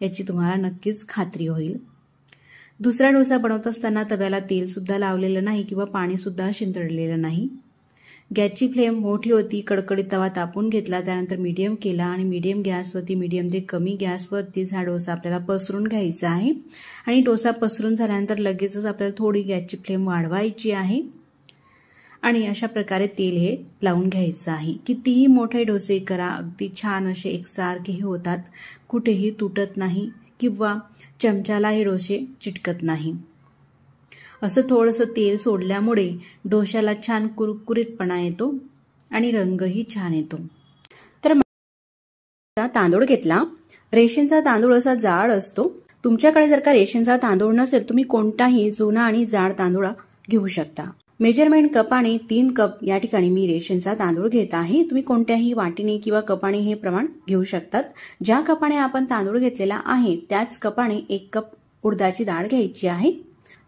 याची तुम्हाला नक्कीच खात्री होईल। दुसरा डोसा बनवत असताना तव्याला तेल सुद्धा लावलेलं नाही किंवा पाणी सुद्धा शिंतळलेलं नाही। गॅसची फ्लेम मोठी होती, कडकडीत तवा तापून घेतला, त्यानंतर मीडियम केला आणि मीडियम गॅसवरती मीडियम ते कमी गॅसवरतीच हा डोसा आपल्याला पसरून घ्यायचा आहे। आणि डोसा पसरून झाल्यानंतर लगेचच आपल्याला थोडी गॅसची फ्लेम वाढवायची आहे आणि अशा प्रकारे तेल हे लावून घ्यायचं आहे। कितीही मोठे डोसे करा, अगदी छान असे एकसारखे होतात, कुठेही तुटत नाही किंवा चमच्याला हे डोसे चिटकत नाही। असं थोडंसं तेल सोडल्यामुळे डोशाला छान कुरकुरीतपणा येतो आणि रंगही छान येतो। तर तांदूळ घेतला, रेशनचा तांदूळ असा जाड असतो। तुमच्याकडे जर का रेशनचा तांदूळ नसेल, तुम्ही कोणताही जुना आणि जाड तांदूळ घेऊ शकता। मेजरमेंट कपाने 3 कप या ठिकाणी मी रेशनचा तांदूळ घेत आहे। तुम्ही कोणत्याही वाटीने किंवा कपाने हे प्रमाण घेऊ शकतात। ज्या कपाने आपण तांदूळ घेतलेला आहे त्याच कपाने 1 कप उडदाची डाळ घ्यायची आहे।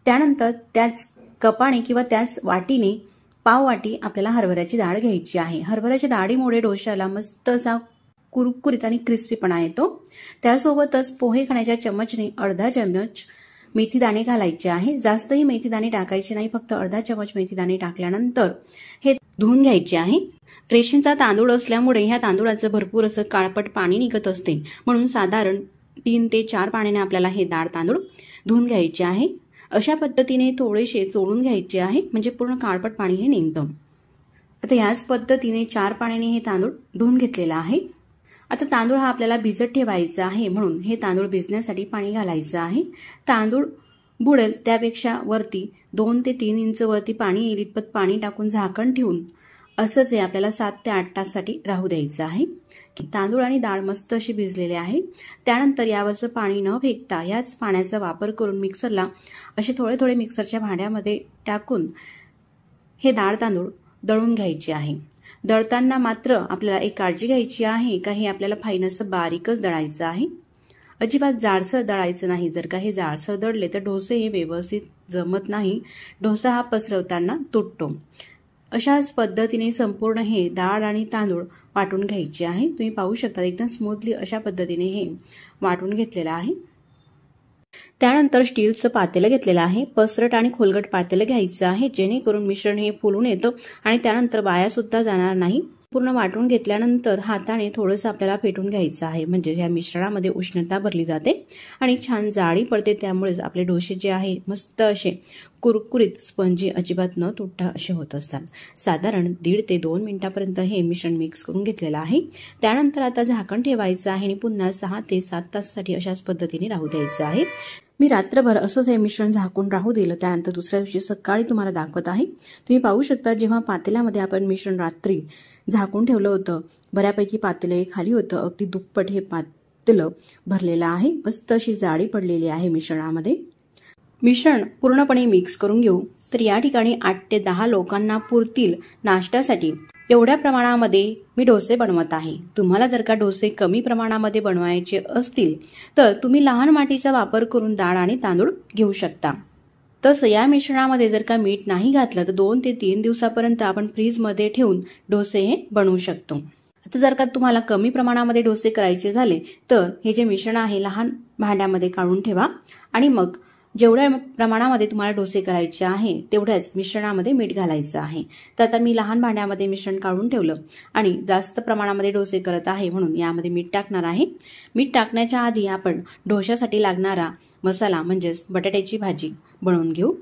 त्यानंतर त्याच कपाने किंवा त्याच वाटीने पाव वाटी आपल्याला हरभऱ्याची डाळ घ्यायची आहे। हरभऱ्याच्या डाळीमुळे डोशाला मस्त असा कुरकुरीत आणि क्रिस्पीपणा येतो। त्यासोबतच पोहे खाण्याच्या चमचने अर्धा चमच मेथी दाणे घालायचे आहे। जास्तही मेथी दाणे टाकायचे नाही, फक्त अर्धा चमच मेथी दाणे टाकल्यानंतर हे धुवून घ्यायचे आहे। रेशनचा तांदूळ असल्यामुळे ह्या तांदूळाचं भरपूर असं काळपट पाणी निघत असते, म्हणून साधारण 3 ते 4 पाण्याने आपल्याला हे तांदूळ धुवून घ्यायचे आहे। अशा पद्धतीने थोडेसे चोळून घ्यायचे आहे, म्हणजे पूर्ण काळपट पाणी हे निघतं। आता याच पद्धतीने 4 पाण्याने हे तांदूळ धुवून घेतलेला आहे। आता तांदूळ हा आपल्याला भिजत ठेवायचा आहे, म्हणून हे तांदूळ भिजण्यासाठी पाणी घालायचं आहे. तांदूळ बुडेल त्यापेक्षा वरती 2 ते 3 इंच वरती पाणी येईल इतपत पाणी टाकून झाकण ठेवून असंच हे आपल्याला 7 ते 8 तासासाठी राहू द्यायचं आहे. तांदूळ आणि डाळ मस्त अशी भिजलेले आहे. त्यानंतर यावरचं पाणी न फेकता याच पाण्याचा वापर करून मिक्सरला असे थोडे थोडे मिक्सरच्या भांड्यामध्ये टाकून हे डाळ तांदूळ दळून घ्यायचे आहे. दळताना मात्र आपल्याला एक काळजी घ्यायची आहे का हे आपल्याला फाईन असं बारीकच दळायचं आहे. अजिबात जाडसर दळायचं नाही. जर का हे जाडसर दळले तर डोसे हे व्यवस्थित जमत नाही. डोसा हा पसरवताना तुटतो. अशाच पद्धतीने संपूर्ण हे डाळ आणि तांदूळ वाटून घ्यायचे आहे. तुम्ही पाहू शकता एकदम स्मूथली अशा पद्धतीने हे वाटून घेतलेलं आहे. त्यानंतर स्टीलचं पातेलं घेतलेलं आहे. पसरट आणि खोलगट पातेलं घ्यायचं आहे जेणेकरून मिश्रण हे फुलून येतं आणि त्यानंतर वाया सुद्धा जाणार नाही. पूर्ण वाटून घेतल्यानंतर हाताने थोडंसं आपल्याला फेटून घ्यायचं आहे, म्हणजे या मिश्रणामध्ये उष्णता भरली जाते आणि छान जाळी पडते. त्यामुळेच आपले डोसे जे आहे मस्त असे कुरकुरीत स्पंजी अजिबात न तुटता असे होत असतात. साधारण 1.5 ते 2 मिनिटापर्यंत हे मिश्रण मिक्स करून घेतलेलं आहे. त्यानंतर आता झाकण ठेवायचं आहे आणि पुन्हा 6 ते 7 तासासाठी अशाच पद्धतीने राहू द्यायचं आहे. मी रात्रभर असंच हे मिश्रण झाकून राहू दिलं. त्यानंतर दुसऱ्या दिवशी सकाळी तुम्हाला दाखवत आहे. तुम्ही पाहू शकता जेव्हा पातेल्यामध्ये आपण मिश्रण रात्री झाकून ठेवलं होतं, बऱ्यापैकी पातेलं खाली होतं. अगदी दुप्पट हे पातेलं भरलेलं आहे. मस्त अशी जाळी पडलेली आहे मिश्रणामध्ये. मिश्रण पूर्णपणे मिक्स करून घेऊ. तर या ठिकाणी 8 ते 10 लोकांना पुरतील नाश्त्यासाठी एवढ्या प्रमाणामध्ये मी डोसे बनवत आहे. तुम्हाला जर का डोसे कमी प्रमाणामध्ये बनवायचे असतील तर तुम्ही लहान वाटीचा वापर करून डाळ आणि तांदूळ घेऊ शकता. तसं या मिश्रणामध्ये जर का मीठ नाही घातलं तर 2 ते 3 दिवसापर्यंत आपण फ्रीजमध्ये ठेवून डोसे हे बनवू शकतो. आता जर का तुम्हाला कमी प्रमाणामध्ये डोसे करायचे झाले तर हे जे मिश्रण आहे लहान भांड्यामध्ये काढून ठेवा आणि मग जेवढ्या प्रमाणामध्ये तुम्हाला डोसे करायचे आहे तेवढ्याच मिश्रणामध्ये मीठ घालायचं आहे. तर आता मी लहान भांड्यामध्ये मिश्रण काढून ठेवलं आणि जास्त प्रमाणामध्ये डोसे करत आहे म्हणून यामध्ये मीठ टाकणार आहे. मीठ टाकण्याच्या आधी आपण डोशासाठी लागणारा मसाला म्हणजेच बटाट्याची भाजी बनवून घेऊ.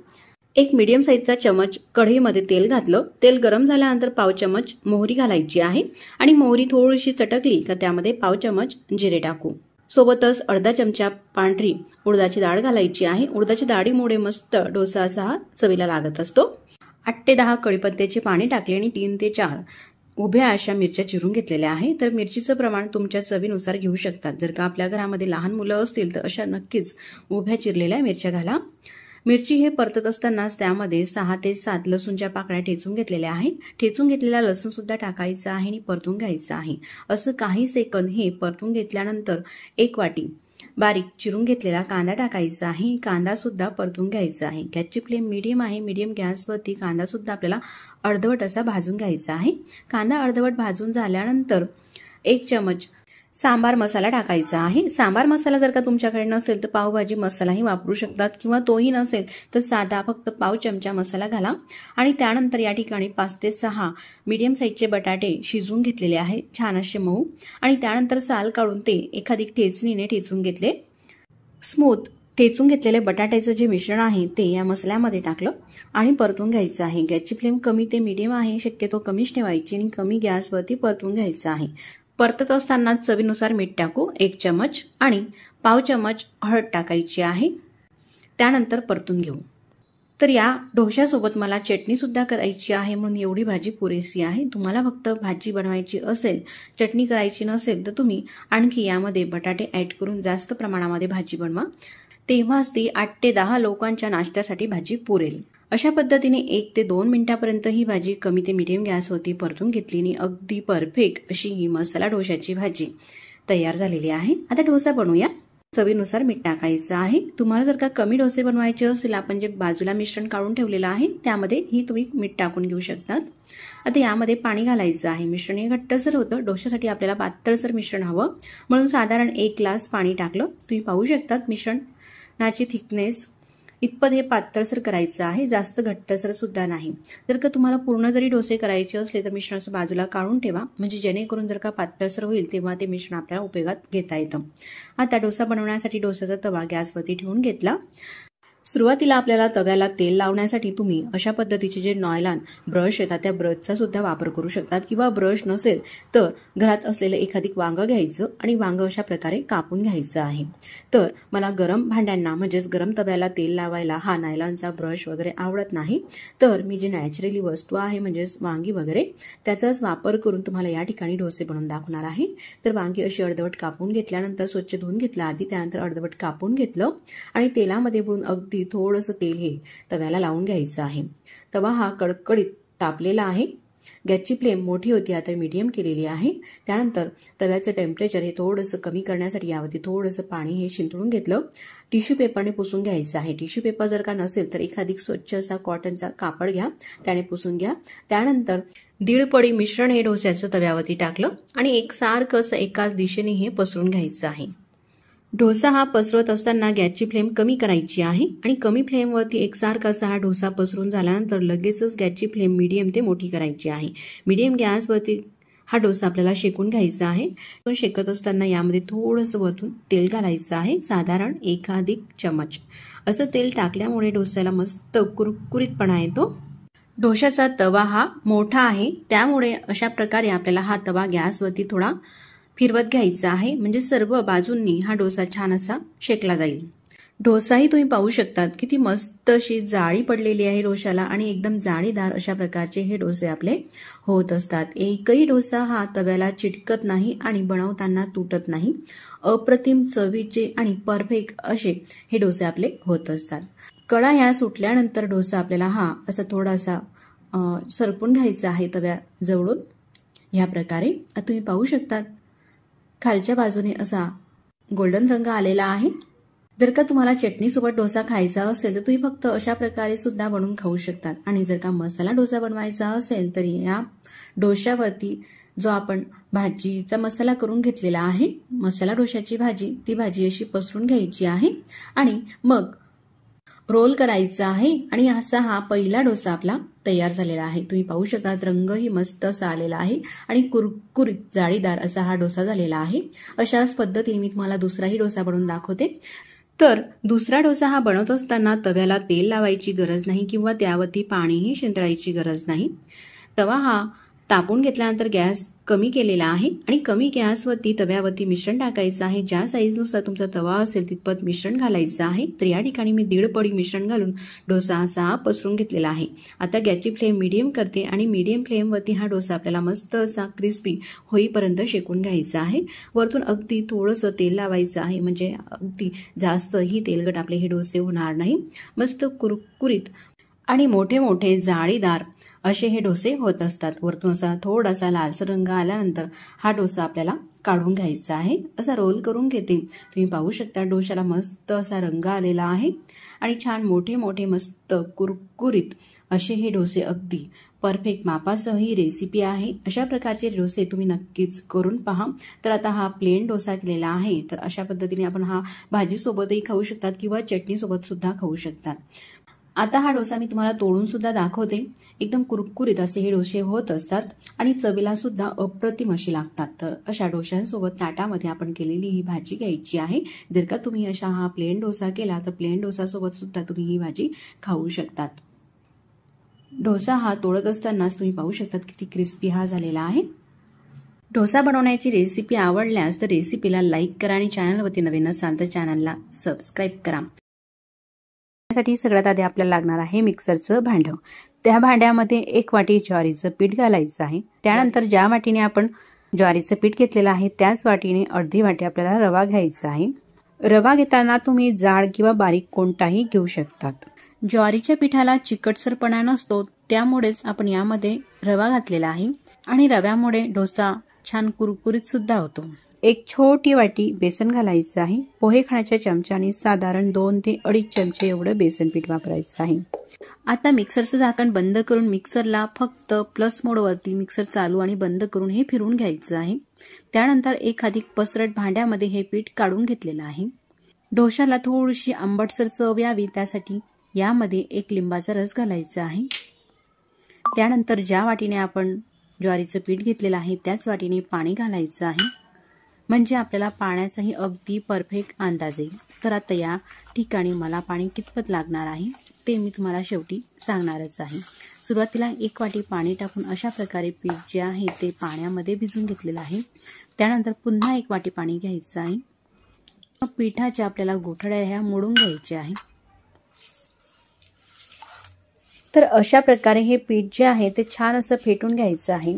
एक मीडियम साईजचा चमच कढईमध्ये तेल घातलं. तेल गरम झाल्यानंतर पाव चमच मोहरी घालायची आहे आणि मोहरी थोडीशी चटकली का त्यामध्ये पाव चमच जिरे टाकू. सोबतच अर्धा चमचा पांढरी उडदाची डाळ घालायची आहे. उडदाची डाळीमुळे मस्त डोसा असा हा चवीला लागत असतो. 8 ते 10 कढीपत्त्याचे पाणी टाकले आणि 3 ते 4 उभ्या अशा मिरच्या चिरून घेतलेल्या आहे. तर मिरचीचं प्रमाण तुमच्या चवीनुसार घेऊ शकतात. जर का आपल्या घरामध्ये लहान मुलं असतील तर अशा नक्कीच उभ्या चिरलेल्या मिरच्या घाला. मिरची हे परतत असतानाच त्यामध्ये 6 ते 7 लसूणच्या पाकळ्या ठेचून घेतलेल्या आहे. ठेचून घेतलेला लसूण सुद्धा टाकायचा आहे आणि परतून घ्यायचं आहे. असं काही सेकंद हे परतून घेतल्यानंतर 1 वाटी बारीक चिरून घेतलेला कांदा टाकायचा आहे. कांदा सुद्धा परतून घ्यायचा आहे. गॅसची फ्लेम मीडियम आहे. मीडियम गॅसवरती कांदा सुद्धा आपल्याला अर्धवट असा भाजून घ्यायचा आहे. कांदा अर्धवट भाजून झाल्यानंतर 1 चमच सांबार मसाला टाकायचा आहे. सांबार मसाला जर का तुमच्याकडे नसेल तर पावभाजी मसालाही वापरू शकतात किंवा तोही नसेल तर साधा फक्त पाव चमचा मसाला घाला. आणि त्यानंतर या ठिकाणी 5 ते 6 मीडियम साईजचे बटाटे शिजवून घेतलेले आहे छान असे मऊ आणि त्यानंतर साल काढून ते एखादी ठेचणीने ठेचून घेतले. स्मूथ ठेचून घेतलेले बटाट्याचं जे मिश्रण आहे ते या मसाल्यामध्ये टाकलं आणि परतून घ्यायचं आहे. गॅसची फ्लेम कमी ते मीडियम आहे. शक्यतो कमीच ठेवायची आणि कमी गॅसवरती परतून घ्यायचं आहे. परतत असताना चवीनुसार मीठ टाकू 1 चमच आणि पाव चमच हळद टाकायची आहे. त्यानंतर परतून घेऊ. तर या डोश्यासोबत मला चटणी सुद्धा करायची आहे म्हणून एवढी भाजी पुरेशी आहे. तुम्हाला फक्त भाजी बनवायची असेल, चटणी करायची नसेल तर तुम्ही आणखी यामध्ये बटाटे ऍड करून जास्त प्रमाणामध्ये भाजी बनवा. तेव्हाच ती 8 ते 10 लोकांच्या नाश्त्यासाठी भाजी पुरेल. अशा पद्धतीने 1 ते 2 मिनिटापर्यंत ही भाजी कमी ते मीडियम गॅसवरती परतून घेतली आणि अगदी परफेक्ट अशी ही मसाला डोशाची भाजी तयार झालेली आहे. आता डोसा बनवूया. चवीनुसार मीठ टाकायचं आहे. तुम्हाला जर का कमी डोसे बनवायचे असेल, आपण जे बाजूला मिश्रण काढून ठेवलेलं आहे त्यामध्ये ही तुम्ही मीठ टाकून घेऊ शकतात. आता यामध्ये पाणी घालायचं आहे. मिश्रण हे घट्टसर होतं. डोशासाठी आपल्याला पातळसर मिश्रण हवं म्हणून साधारण 1 ग्लास पाणी टाकलं. तुम्ही पाहू शकतात मिश्रणाची थिकनेस इतपत हे पातळसर करायचं आहे. जास्त घट्टसर सुद्धा नाही. जर का तुम्हाला पूर्ण जरी डोसे करायचे असले तर मिश्रणाचं बाजूला काढून ठेवा, म्हणजे जेणेकरून जर का पातळसर होईल तेव्हा ते मिश्रण आपल्याला उपयोगात घेता येतं. आता डोसा बनवण्यासाठी डोसाचा तवा गॅसवरती ठेवून घेतला. सुरुवातीला आपल्याला तव्याला तेल लावण्यासाठी तुम्ही अशा पद्धतीचे जे नॉयलॉन ब्रश येतात त्या ब्रशचा सुद्धा वापर करू शकतात, किंवा ब्रश नसेल तर घरात असलेलं एखादी वांगं घ्यायचं आणि वांगं अशा प्रकारे कापून घ्यायचं आहे। तर मला गरम भांड्यांना म्हणजेच गरम तव्याला तेल लावायला हा नायलॉनचा ब्रश वगैरे आवडत नाही, तर मी जी नॅचरली वस्तू आहे म्हणजेच वांगी वगैरे त्याचाच वापर करून तुम्हाला या ठिकाणी डोसे बनवून दाखवणार आहे। तर वांगी अशी अर्धवट कापून घेतल्यानंतर स्वच्छ धुवून घेतलं आधी, त्यानंतर अर्धवट कापून घेतलं आणि तेलामध्ये बुडून अगदी थोडंसं तेल हे तव्याला लावून घ्यायचं आहे। तवा हा कडकडीत तापलेला आहे। गॅसची फ्लेम मोठी होती, आता मीडियम केलेली आहे। त्यानंतर तव्याचं टेम्परेचर हे थोडंसं कमी करण्यासाठी यावरती थोडंसं पाणी हे शिंतळून घेतलं। टिश्यू पेपरने पुसून घ्यायचं आहे। टिश्यू पेपर जर का नसेल तर एखादी स्वच्छ असा कॉटनचा कापड घ्या, त्याने पुसून घ्या। त्यानंतर 1.5 पडी मिश्रण हे डोस्याचं तव्यावरती टाकलं आणि एकसारखं असं एकाच दिशेने हे पसरून घ्यायचं आहे। डोसा हा पसरवत असताना गॅसची फ्लेम कमी करायची आहे आणि कमी फ्लेमवरती एकसारखा असा हा डोसा पसरून झाल्यानंतर लगेचच गॅसची फ्लेम मीडियम ते मोठी करायची आहे। मीडियम गॅसवरती हा डोसा आपल्याला शेकून घ्यायचा आहे। पण शेकत असताना यामध्ये थोडंसं वरतून तेल घालायचं आहे, साधारण 1 चमच असं तेल टाकल्यामुळे डोस्याला मस्त कुरकुरीतपणा येतो। डोशाचा तवा हा मोठा आहे, त्यामुळे अशा प्रकारे आपल्याला हा तवा गॅसवरती थोडा फिरवत घ्यायचा आहे, म्हणजे सर्व बाजूंनी हा डोसा छान असा शेकला जाईल। डोसाही तुम्ही पाहू शकतात किती मस्त अशी जाळी पडलेली आहे डोशाला आणि एकदम जाळीदार अशा प्रकारचे हे डोसे आपले होत असतात। एकही डोसा हा तव्याला चिटकत नाही आणि बनवताना तुटत नाही। अप्रतिम चवीचे आणि परफेक्ट असे हे डोसे आपले होत असतात। कडा ह्या सुटल्यानंतर डोसा आपल्याला हा असा थोडासा सरपून घ्यायचा आहे तव्या जवळून। ह्या प्रकारे तुम्ही पाहू शकतात खालच्या बाजूने असा गोल्डन रंग आलेला आहे। जर का तुम्हाला चटणीसोबत डोसा खायचा असेल तर तुम्ही फक्त अशा प्रकारे सुद्धा बनवून खाऊ शकतात। आणि जर का मसाला डोसा बनवायचा असेल तर या डोशावरती जो आपण भाजीचा मसाला करून घेतलेला आहे, मसाला डोशाची भाजी, ती भाजी अशी पसरून घ्यायची आहे आणि मग रोल करायचा आहे आणि असा हा पहिला डोसा आपला तयार झालेला आहे। तुम्ही पाहू शकता रंगही मस्त असा आलेला आहे आणि कुरकुरीत जाळीदार असा हा डोसा झालेला आहे। अशाच पद्धतीने मी तुम्हाला दुसराही डोसा बनवून दाखवते। तर दुसरा डोसा हा बनवत असताना तव्याला तेल लावायची गरज नाही किंवा त्यावरती पाणीही शिंतळायची गरज नाही। तवा हा तापून घेतल्यानंतर गॅस कमी केलेला आहे आणि कमी गॅसवरती तव्यावरती मिश्रण टाकायचं आहे। ज्या साईजनुसार तुमचा तवा असेल तितपत मिश्रण घालायचं आहे। तर या ठिकाणी मी 1.5 पडी मिश्रण घालून डोसा असा पसरून घेतलेला आहे। आता गॅसची फ्लेम मीडियम करते आणि मीडियम फ्लेमवरती हा डोसा आपल्याला मस्त असा क्रिस्पी होईपर्यंत शेकून घ्यायचा आहे। वरतून अगदी थोडंसं तेल लावायचं आहे, म्हणजे अगदी जास्तही तेलकट आपले हे डोसे होणार नाही। मस्त कुरकुरीत आणि मोठे मोठे जाळीदार असे हे डोसे होत असतात। वरतून असा थोडासा लालसर रंग आल्यानंतर हा डोसा आपल्याला काढून घ्यायचा आहे। असा रोल करून घेते। तुम्ही पाहू शकता डोशाला मस्त असा रंग आलेला आहे आणि छान मोठे मोठे मस्त कुरकुरीत असे हे डोसे अगदी परफेक्ट मापासह ही रेसिपी आहे। अशा प्रकारचे डोसे तुम्ही नक्कीच करून पहा। तर आता हा प्लेन डोसा केलेला आहे, तर अशा पद्धतीने आपण हा भाजीसोबतही खाऊ शकतात किंवा चटणीसोबत सुद्धा खाऊ शकतात। आता हा डोसा मी तुम्हाला तोडून सुद्धा दाखवते। एकदम कुरकुरीत असे हे डोसे होत असतात आणि चवीला सुद्धा अप्रतिम अशी लागतात। तर अशा डोशांसोबत ताटामध्ये आपण केलेली ही भाजी घ्यायची आहे। जर का तुम्ही अशा हा प्लेन डोसा केला तर प्लेन डोसा सोबत सुद्धा तुम्ही ही भाजी खाऊ शकतात। डोसा हा तोडत असतानाच तुम्ही पाहू शकतात किती क्रिस्पी हा झालेला आहे। डोसा बनवण्याची रेसिपी आवडल्यास तर रेसिपीला लाईक करा आणि चॅनलवरती नवीन असाल तर चॅनलला सबस्क्राईब करा। त्यासाठी सगळ्यात आधी आपल्याला लागणार आहे मिक्सरचं भांडं। त्या भांड्यामध्ये 1 वाटी ज्वारीचं पीठ घालायचं आहे। त्यानंतर ज्या वाटीने आपण ज्वारीचं पीठ घेतलेलं आहे त्याच वाटीने अर्धी वाटी आपल्याला रवा घ्यायचा आहे। रवा घेताना तुम्ही जाड किंवा बारीक कोणताही घेऊ शकतात। ज्वारीच्या पिठाला चिकटसरपणा नसतो, त्यामुळेच आपण यामध्ये रवा घातलेला आहे आणि रव्यामुळे डोसा छान कुरकुरीत सुद्धा होतो। 1 छोटी वाटी बेसन घालायचं आहे। पोहे खाण्याच्या चमच्याने साधारण 2 ते 2.5 चमचे एवढं बेसन पीठ वापरायचं आहे। आता मिक्सरचं झाकण बंद करून मिक्सरला फक्त प्लस मोडवरती मिक्सर चालू आणि बंद करून हे फिरवून घ्यायचं आहे। त्यानंतर एखादी पसरट भांड्यामध्ये हे पीठ काढून घेतलेलं आहे। डोशाला थोडीशी आंबटसर चव यावी त्यासाठी यामध्ये 1 लिंबाचा रस घालायचा आहे। त्यानंतर ज्या वाटीने आपण ज्वारीचं पीठ घेतलेलं आहे त्याच वाटीने पाणी घालायचं आहे, म्हणजे आपल्याला पाण्याचाही अगदी परफेक्ट अंदाज येईल। तर आता या ठिकाणी मला पाणी कितपत लागणार आहे ते मी तुम्हाला शेवटी सांगणारच आहे। सुरुवातीला 1 वाटी पाणी टाकून अशा प्रकारे पीठ जे आहे ते पाण्यामध्ये भिजवून घेतलेलं आहे। त्यानंतर पुन्हा 1 वाटी पाणी घ्यायचं आहे। पिठाच्या आपल्याला गोठड्या ह्या मोडून घ्यायच्या आहे। तर अशा प्रकारे हे पीठ जे आहे ते छान असं फेटून घ्यायचं आहे।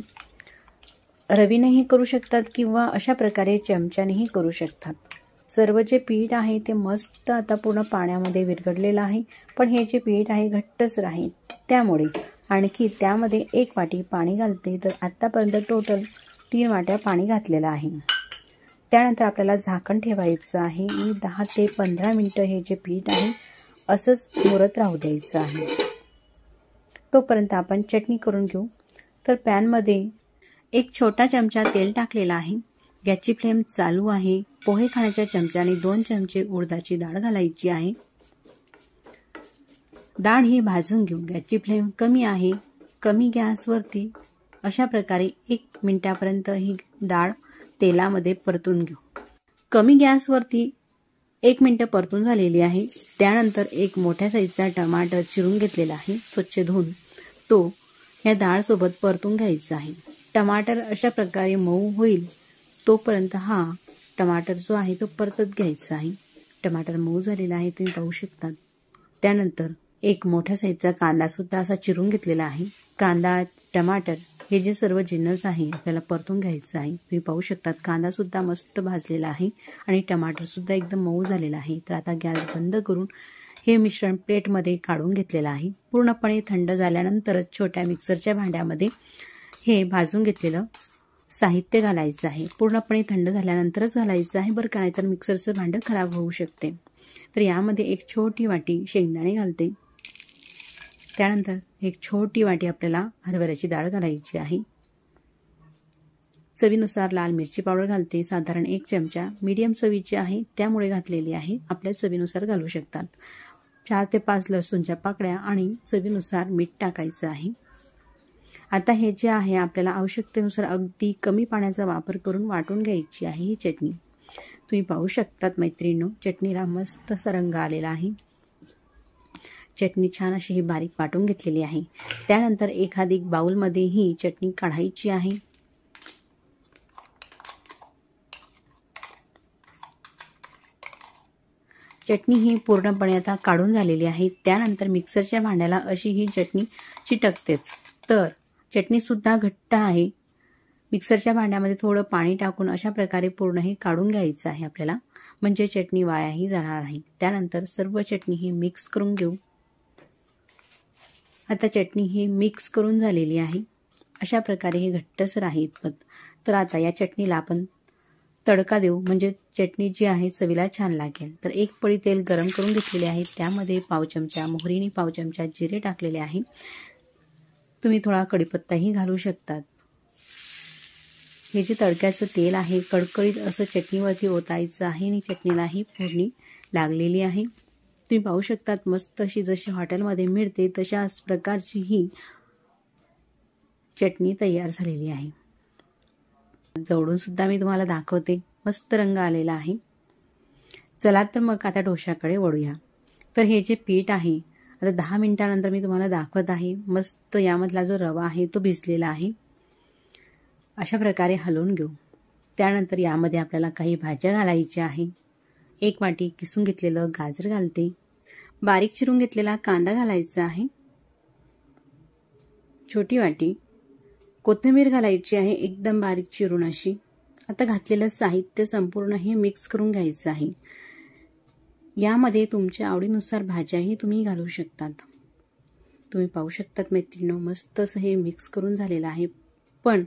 रवीनेही करू शकतात किंवा अशा प्रकारे चमच्यानेही करू शकतात। सर्व जे पीठ आहे ते मस्त आता पूर्ण पाण्यामध्ये विरघळलेलं आहे, पण हे जे पीठ आहे घट्टसर आहे, त्यामुळे आणखी त्यामध्ये 1 वाटी पाणी घालते। तर आतापर्यंत टोटल 3 वाट्या पाणी घातलेलं आहे। त्यानंतर आपल्याला झाकण ठेवायचं आहे आणि 10 ते 15 मिनिटं हे जे पीठ आहे असंच मुरत राहू द्यायचं आहे। तोपर्यंत आपण चटणी करून घेऊ। तर पॅनमध्ये 1 छोटा चमचा तेल टाकलेला आहे। गॅसची फ्लेम चालू आहे। पोहे खाण्याच्या चमच्याने 2 चमचे उडदाची डाळ घालायची आहे। डाळ ही भाजून घेऊ। गॅसची फ्लेम कमी आहे। कमी गॅसवरती अशा प्रकारे 1 मिनिटापर्यंत ही डाळ तेलामध्ये परतून घेऊ। कमी गॅसवरती 1 मिनिट परतून झालेली आहे। त्यानंतर 1 मोठ्या साईजचा टमाटर चिरून घेतलेला आहे, स्वच्छ धुवून तो या डाळ सोबत परतून घ्यायचा आहे। टमाटर अशा प्रकारे मऊ होईल तोपर्यंत हा टमाटर जो आहे तो परतत घ्यायचा आहे। टमाटर मऊ झालेला आहे, तुम्ही पाहू शकता। त्यानंतर 1 मोठ्या साईजचा कांदा सुद्धा असा चिरून घेतलेला आहे। कांदा, टमाटर हे जे सर्व जिन्नस आहे आपल्याला परतून घ्यायचं आहे। तुम्ही पाहू शकता कांदा सुद्धा मस्त भाजलेला आहे आणि टमाटर सुद्धा एकदम मऊ झालेला आहे। तर आता गॅस बंद करून हे मिश्रण प्लेटमध्ये काढून घेतलेलं आहे। पूर्णपणे थंड झाल्यानंतरच छोट्या मिक्सरच्या भांड्यामध्ये हे भाजून घेतलेलं साहित्य घालायचं आहे। पूर्णपणे थंड झाल्यानंतरच घालायचं आहे बरं का, नाहीतर मिक्सरचं भांडं खराब होऊ शकते। तर यामध्ये 1 छोटी वाटी शेंगदाणे घालते। त्यानंतर 1 छोटी वाटी आपल्याला हरभऱ्याची डाळ घालायची आहे। चवीनुसार लाल मिरची पावडर घालते, साधारण 1 चमचा। मीडियम चवीची आहे त्यामुळे घातलेली आहे, आपल्या चवीनुसार घालू शकतात। 4 ते 5 लसूणच्या पाकळ्या आणि चवीनुसार मीठ टाकायचं आहे। आता हे जे आहे आपल्याला आवश्यकतेनुसार अगदी कमी पाण्याचा वापर करून वाटून घ्यायची आहे ही चटणी। तुम्ही पाहू शकतात मैत्रिणींनो, चटणीला मस्त असा रंग आलेला आहे। चटणी छान अशी ही बारीक वाटून घेतलेली आहे। त्यानंतर एखादी बाउलमध्ये ही चटणी काढायची आहे। चटणी ही पूर्णपणे आता काढून झालेली आहे। त्यानंतर मिक्सरच्या भांड्याला अशी ही चटणी चिटकतेच। तर चटणी सुद्धा घट्ट आहे। मिक्सरच्या भांड्यामध्ये थोडं पाणी टाकून अशा प्रकारे पूर्ण हे काढून घ्यायचं आहे आपल्याला, म्हणजे चटणी वायाही जाणार नाही। त्यानंतर सर्व चटणी ही मिक्स करून घेऊ। आता चटणी ही मिक्स करून झालेली आहे। अशा प्रकारे हे घट्टसर आहे इतपत। तर आता या चटणीला आपण तडका देऊ, म्हणजे चटणी जी आहे चवीला छान लागेल। तर 1 पळी तेल गरम करून घेतलेले आहे, त्यामध्ये पाव चमचा मोहरी आणि पाव चमचा जिरे टाकलेले आहे। तुम्ही थोडा कढीपत्ताही घालू शकतात। हे जे तडक्याचं तेल आहे कडकडीत असं चटणीवरती ओतायचं आहे आणि चटणीलाही फोडणी लागलेली आहे। तुम्ही पाहू शकतात मस्त अशी जशी हॉटेलमध्ये मिळते तशाच प्रकारची ही चटणी तयार झालेली आहे। जवळून सुद्धा मी तुम्हाला दाखवते, मस्त रंग आलेला आहे। चला तर मग आता डोशाकडे वळूया। तर हे जे पीठ आहे आता 10 मिनिटानंतर मी तुम्हाला दाखवत आहे। मस्त यामधला जो रवा आहे तो भिजलेला आहे। अशा प्रकारे हलवून घेऊ। त्यानंतर यामध्ये आपल्याला काही भाज्या घालायच्या आहे। 1 वाटी किसून घेतलेलं गाजर घालते। बारीक चिरून घेतलेला कांदा घालायचा आहे। छोटी वाटी कोथिंबीर घालायची आहे, एकदम बारीक चिरून अशी। आता घातलेलं साहित्य संपूर्ण हे मिक्स करून घ्यायचं आहे। यामध्ये तुमच्या आवडीनुसार भाज्याही तुम्ही घालू शकतात। तुम्ही पाहू शकतात मैत्रिणींनो, मस्त असं हे मिक्स करून झालेलं आहे। पण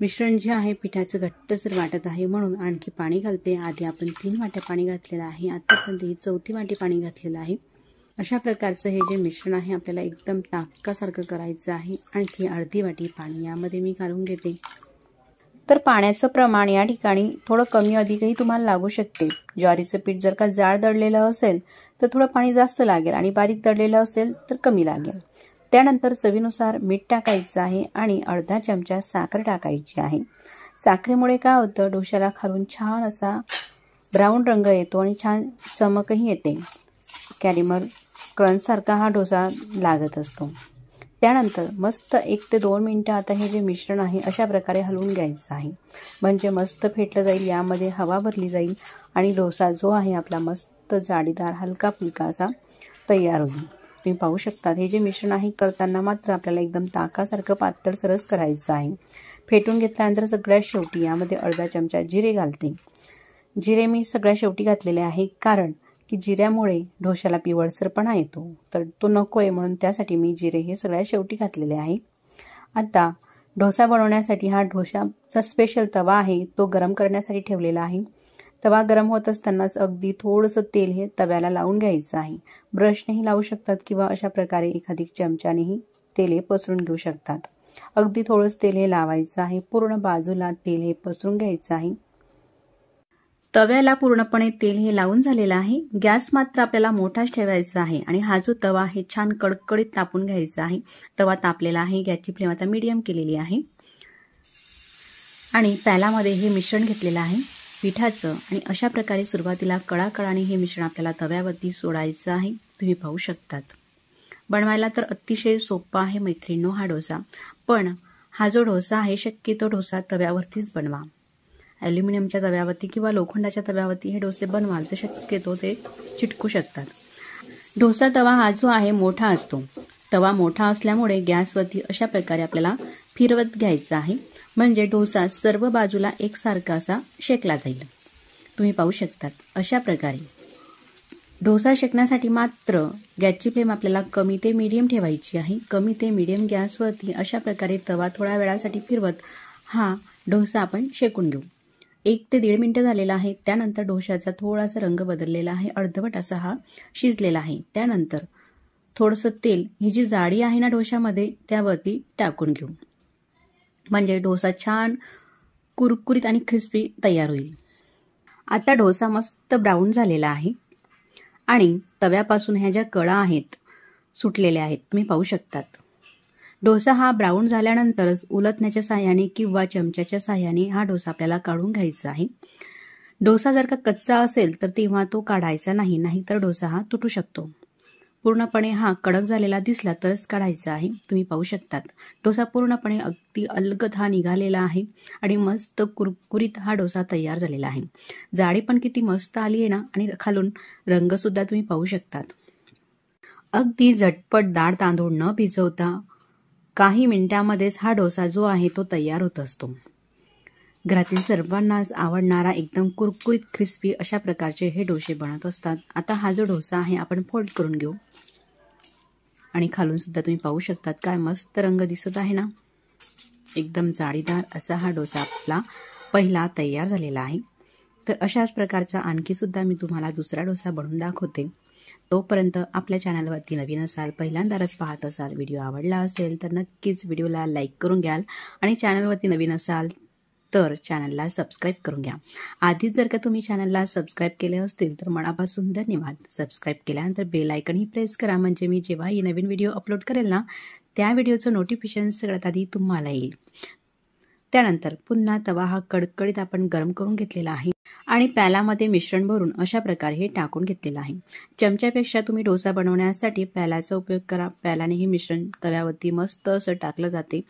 मिश्रण जे आहे पिठाचं घट्टसर वाटत आहे, म्हणून आणखी पाणी घालते। आधी आपण 3 वाट्या पाणी घातलेलं आहे, आतापर्यंत ही 4थी वाटी पाणी घातलेलं आहे। अशा प्रकारचं हे जे मिश्रण आहे आपल्याला एकदम ताकासारखं करायचं आहे। आणखी अर्धी वाटी पाणी यामध्ये मी घालून घेते। तर पाण्याचं प्रमाण या ठिकाणी थोडं कमी अधिकही तुम्हाला लागू शकते। ज्वारीचं पीठ जर का जाड दळलेलं असेल तर थोडं पाणी जास्त लागेल आणि बारीक दळलेलं असेल तर कमी लागेल। त्यानंतर चवीनुसार मीठ टाकायचं आहे आणि अर्धा चमचा साखर टाकायची आहे। साखरेमुळे काय होतं, डोशाला खालून छान असा ब्राऊन रंग येतो आणि छान चमकही येते. कॅरमल क्रंचसारखा हा डोसा लागत असतो. त्यानंतर मस्त 1 ते 2 मिनटं आता हे जे मिश्रण आहे अशा प्रकारे हलवून घ्यायचं आहे. म्हणजे मस्त फेटलं जाईल, यामध्ये हवा भरली जाईल आणि डोसा जो आहे आपला मस्त जाडीदार हलका फुलका असा तयार होईल. तुम्ही पाहू शकता हे जे मिश्रण आहे करताना मात्र आपल्याला एकदम ताकासारखं पातळ सरस करायचं आहे. फेटून घेतल्यानंतर सगळ्यात शेवटी यामध्ये अर्धा चमचा जिरे घालते. जिरे मी सगळ्यात शेवटी घातलेले आहे कारण की जिऱ्यामुळे डोशाला पिवळसरपणा येतो, तर तो नको आहे म्हणून त्यासाठी मी जिरे हे सगळ्यात शेवटी घातलेले आहे. आता डोसा बनवण्यासाठी हा डोशाचा स्पेशल तवा आहे तो गरम करण्यासाठी ठेवलेला आहे. तवा गरम होत असतानाच अगदी थोडंसं तेल हे तव्याला लावून घ्यायचं आहे. ब्रशनेही लावू शकतात किंवा अशा प्रकारे एखादी चमच्यानेही तेल हे पसरून घेऊ शकतात. अगदी थोडंसं तेल हे लावायचं आहे. पूर्ण बाजूला तेल हे पसरून घ्यायचं आहे. तव्याला पूर्णपणे तेल हे लावून झालेलं आहे. गॅस मात्र आपल्याला मोठाच ठेवायचा आहे आणि हा जो तवा आहे छान कडकडीत तापून घ्यायचा आहे. तवा तापलेला आहे. गॅसची फ्लेम आता मीडियम केलेली आहे आणि पॅलामध्ये हे मिश्रण घेतलेलं आहे पिठाचं आणि अशा प्रकारे सुरुवातीला कडाकडाने हे मिश्रण आपल्याला तव्यावरती सोडायचं आहे. तुम्ही पाहू शकतात. बनवायला तर अतिशय सोपा आहे मैत्रिणींनो हा डोसा, पण हा जो डोसा आहे शक्यतो डोसा तव्यावरतीच बनवा. ॲल्युमिनियमच्या तव्यावरती किंवा लोखंडाच्या तव्यावरती हे डोसे बनवाल तर शक्यतो ते चिटकू शकतात. डोसा तवा हा जो आहे मोठा असतो. तवा मोठा असल्यामुळे गॅसवरती अशा प्रकारे आपल्याला फिरवत घ्यायचा आहे म्हणजे डोसा सर्व बाजूला एकसारखा असा शेकला जाईल. तुम्ही पाहू शकतात अशा प्रकारे. डोसा शेकण्यासाठी मात्र गॅसची फ्लेम आपल्याला कमी ते मीडियम ठेवायची आहे. कमी ते मीडियम गॅसवरती अशा प्रकारे तवा थोड्या वेळासाठी फिरवत हा डोसा आपण शेकून घेऊ. 1 ते 1.5 मिनिटं झालेला आहे. त्यानंतर डोशाचा थोडासा रंग बदललेला आहे. अर्धवट असा हा शिजलेला आहे. त्यानंतर थोडंसं तेल ही जी जाडी आहे ना डोशामध्ये त्यावरती टाकून घेऊ म्हणजे डोसा छान कुरकुरीत आणि क्रिस्पी तयार होईल. आता डोसा मस्त ब्राऊन झालेला आहे आणि तव्यापासून ह्या ज्या कळा आहेत सुटलेल्या आहेत तुम्ही पाहू शकतात. डोसा हा ब्राऊन झाल्यानंतरच उलटण्याच्या साहाय्याने किंवा चमच्याच्या साहाय्याने हा डोसा आपल्याला काढून घ्यायचा आहे. डोसा जर का कच्चा असेल तर तेव्हा तो काढायचा नाही, नाहीतर डोसा हा तुटू शकतो. पूर्णपणे हा कडक झालेला दिसला तरच काढायचा आहे. तुम्ही पाहू शकतात डोसा पूर्णपणे अगदी अलगद हा निघालेला आहे आणि मस्त कुरकुरीत हा डोसा तयार झालेला आहे. जाडी पण किती मस्त आली आहे ना आणि खालून रंग सुद्धा तुम्ही पाहू शकतात. अगदी झटपट डाळ तांदूळ न भिजवता काही मिनिटांमध्येच हा डोसा जो आहे तो तयार होत असतो. घरातील सर्वांनाच आवडणारा एकदम कुरकुरीत क्रिस्पी अशा प्रकारचे हे डोसे बनत असतात. आता हा जो डोसा आहे आपण फोल्ड करून घेऊ आणि खालून सुद्धा तुम्ही पाहू शकतात काय मस्त रंग दिसत आहे ना. एकदम जाळीदार असा हा डोसा आपला पहिला तयार झालेला आहे. तर अशाच प्रकारचा आणखी सुद्धा मी तुम्हाला दुसरा डोसा बनवून दाखवते. तोपर्यंत आपल्या चॅनलवरती नवीन असाल, पहिल्यांदाच पाहत असाल, व्हिडिओ आवडला असेल तर नक्कीच व्हिडिओला लाईक करून घ्याल आणि चॅनलवरती नवीन असाल तर चॅनलला सबस्क्राईब करून घ्या. आधीच जर का तुम्ही चॅनलला सबस्क्राईब केले असतील तर मनापासून धन्यवाद. सबस्क्राईब केल्यानंतर बेल आयकनही प्रेस करा म्हणजे मी जेव्हाही नवीन व्हिडिओ अपलोड करेल ना त्या व्हिडिओचं नोटिफिकेशन सगळ्यात आधी तुम्हाला येईल. त्यानंतर पुन्हा तवा हा कडकडीत आपण गरम करून घेतलेला आहे आणि प्यालामध्ये मिश्रण भरून अशा प्रकारे हे टाकून घेतलेलं आहे. चमच्यापेक्षा तुम्ही डोसा बनवण्यासाठी प्यालाचा उपयोग करा. प्यालाने हे मिश्रण तव्यावरती मस्त असं टाकलं जाते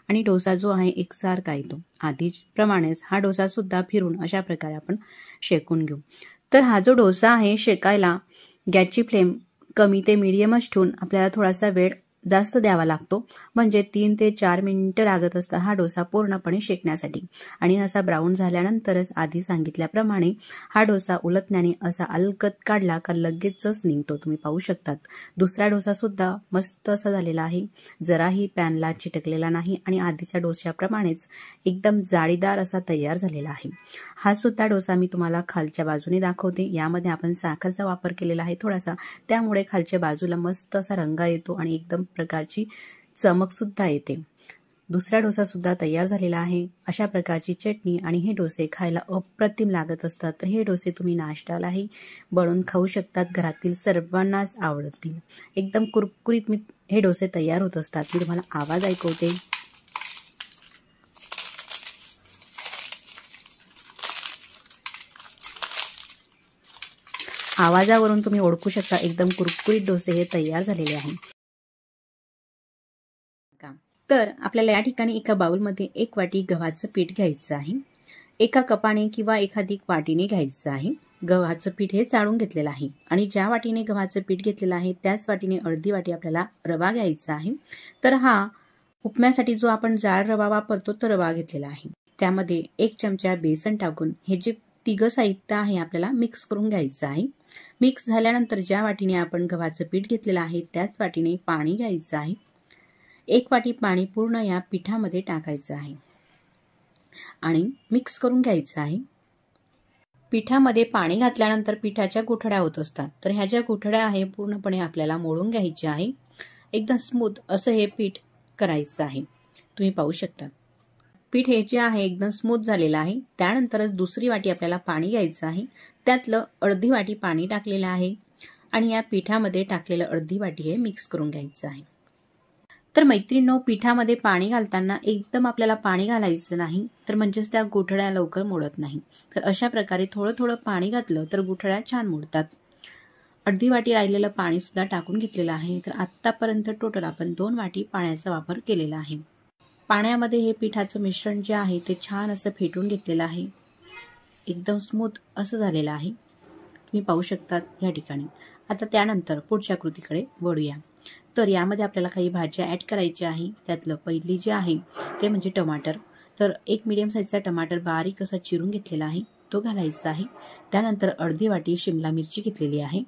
आणि डोसा जो आहे एकसारखा येतो. आधीप्रमाणेच हा डोसा सुद्धा फिरून अशा प्रकारे आपण शेकून घेऊ. तर हा जो डोसा आहे शेकायला गॅसची फ्लेम कमी ते मीडियमच ठेवून आपल्याला थोडासा वेळ जास्त द्यावा लागतो म्हणजे 3 ते 4 मिनिटं लागत असतात हा डोसा पूर्णपणे शेकण्यासाठी. आणि असा ब्राऊन झाल्यानंतरच आधी सांगितल्याप्रमाणे हा डोसा उलटण्याने असा अलगद काढला का लगेचच निघतो. तुम्ही पाहू शकतात दुसरा डोसा सुद्धा मस्त असा झालेला आहे. जराही पॅनला चिटकलेला नाही आणि आधीच्या डोस्याप्रमाणेच एकदम जाळीदार असा तयार झालेला आहे. हा सुद्धा डोसा मी तुम्हाला खालच्या बाजूने दाखवते. यामध्ये आपण साखरचा वापर केलेला आहे थोडासा, त्यामुळे खालच्या बाजूला मस्त असा रंग येतो आणि एकदम प्रकारची चमक सुद्धा येते. दुसरा डोसा सुद्धा तयार झालेला आहे. अशा प्रकारची चटणी आणि हे डोसे खायला अप्रतिम लागत असतात. तर हे डोसे तुम्ही नाश्त्यालाही बनवून खाऊ शकतात. घरातील सर्वांनाच आवडतील. एकदम कुरकुरीत हे डोसे तयार होत असतात. मी तुम्हाला आवाज ऐकवते. आवाजावरून तुम्ही ओळखू शकता एकदम कुरकुरीत डोसे हे तयार झालेले आहे. तर आपल्याला या ठिकाणी एका बाउलमध्ये 1 वाटी गव्हाचं पीठ घ्यायचं आहे. एका कपाने किंवा एखादी वाटीने घ्यायचं आहे. गव्हाचं पीठ हे चाळून घेतलेलं आहे आणि ज्या वाटीने गव्हाचं पीठ घेतलेलं आहे त्याच वाटीने अर्धी वाटी आपल्याला रवा घ्यायचा आहे. तर हा उपम्यासाठी जो आपण जाड रवा वापरतो तो रवा घेतलेला आहे. त्यामध्ये 1 चमचा बेसन टाकून हे जे तिघं साहित्य आहे आपल्याला मिक्स करून घ्यायचं आहे. मिक्स झाल्यानंतर ज्या वाटीने आपण गव्हाचं पीठ घेतलेलं आहे त्याच वाटीने पाणी घ्यायचं आहे. 1 वाटी पाणी पूर्ण या पिठामध्ये टाकायचं आहे आणि मिक्स करून घ्यायचं आहे. पिठामध्ये पाणी घातल्यानंतर पिठाच्या गुठळ्या होत असतात. तर ह्या ज्या गुठळ्या आहे पूर्णपणे आपल्याला मोडून घ्यायच्या आहे. एकदम स्मूथ असं हे पीठ करायचं आहे. तुम्ही पाहू शकता पीठ हे जे आहे एकदम स्मूथ झालेलं आहे. त्यानंतरच दुसरी वाटी आपल्याला पाणी घ्यायचं आहे. त्यातलं अर्धी वाटी पाणी टाकलेलं आहे आणि या पिठामध्ये टाकलेलं अर्धी वाटी हे मिक्स करून घ्यायचं आहे. तर मैत्रिणींनो, पिठामध्ये पाणी घालताना एकदम आपल्याला पाणी घालायचं नाही, तर म्हणजेच त्या गुठळ्या लवकर मोडत नाही. तर अशा प्रकारे थोडं थोडं पाणी घातलं तर गुठळ्या छान मोडतात. अर्धी वाटी राहिलेलं पाणी सुद्धा टाकून घेतलेलं आहे. तर आत्तापर्यंत टोटल आपण 2 वाटी पाण्याचा वापर केलेला आहे. पाण्यामध्ये हे पिठाचं मिश्रण जे आहे ते छान असं फेटून घेतलेलं आहे. एकदम स्मूथ असं झालेलं आहे. तुम्ही पाहू शकतात या ठिकाणी. आता त्यानंतर पुढच्या कृतीकडे वळूया. तर यामध्ये आपल्याला काही भाज्या ॲड करायच्या आहे. त्यातलं पहिली जे आहे ते म्हणजे टमाटर. तर 1 मीडियम साईजचा टमाटर बारीक असा चिरून घेतलेला आहे तो घालायचा आहे. त्यानंतर अर्धी वाटी शिमला मिरची घेतलेली आहे.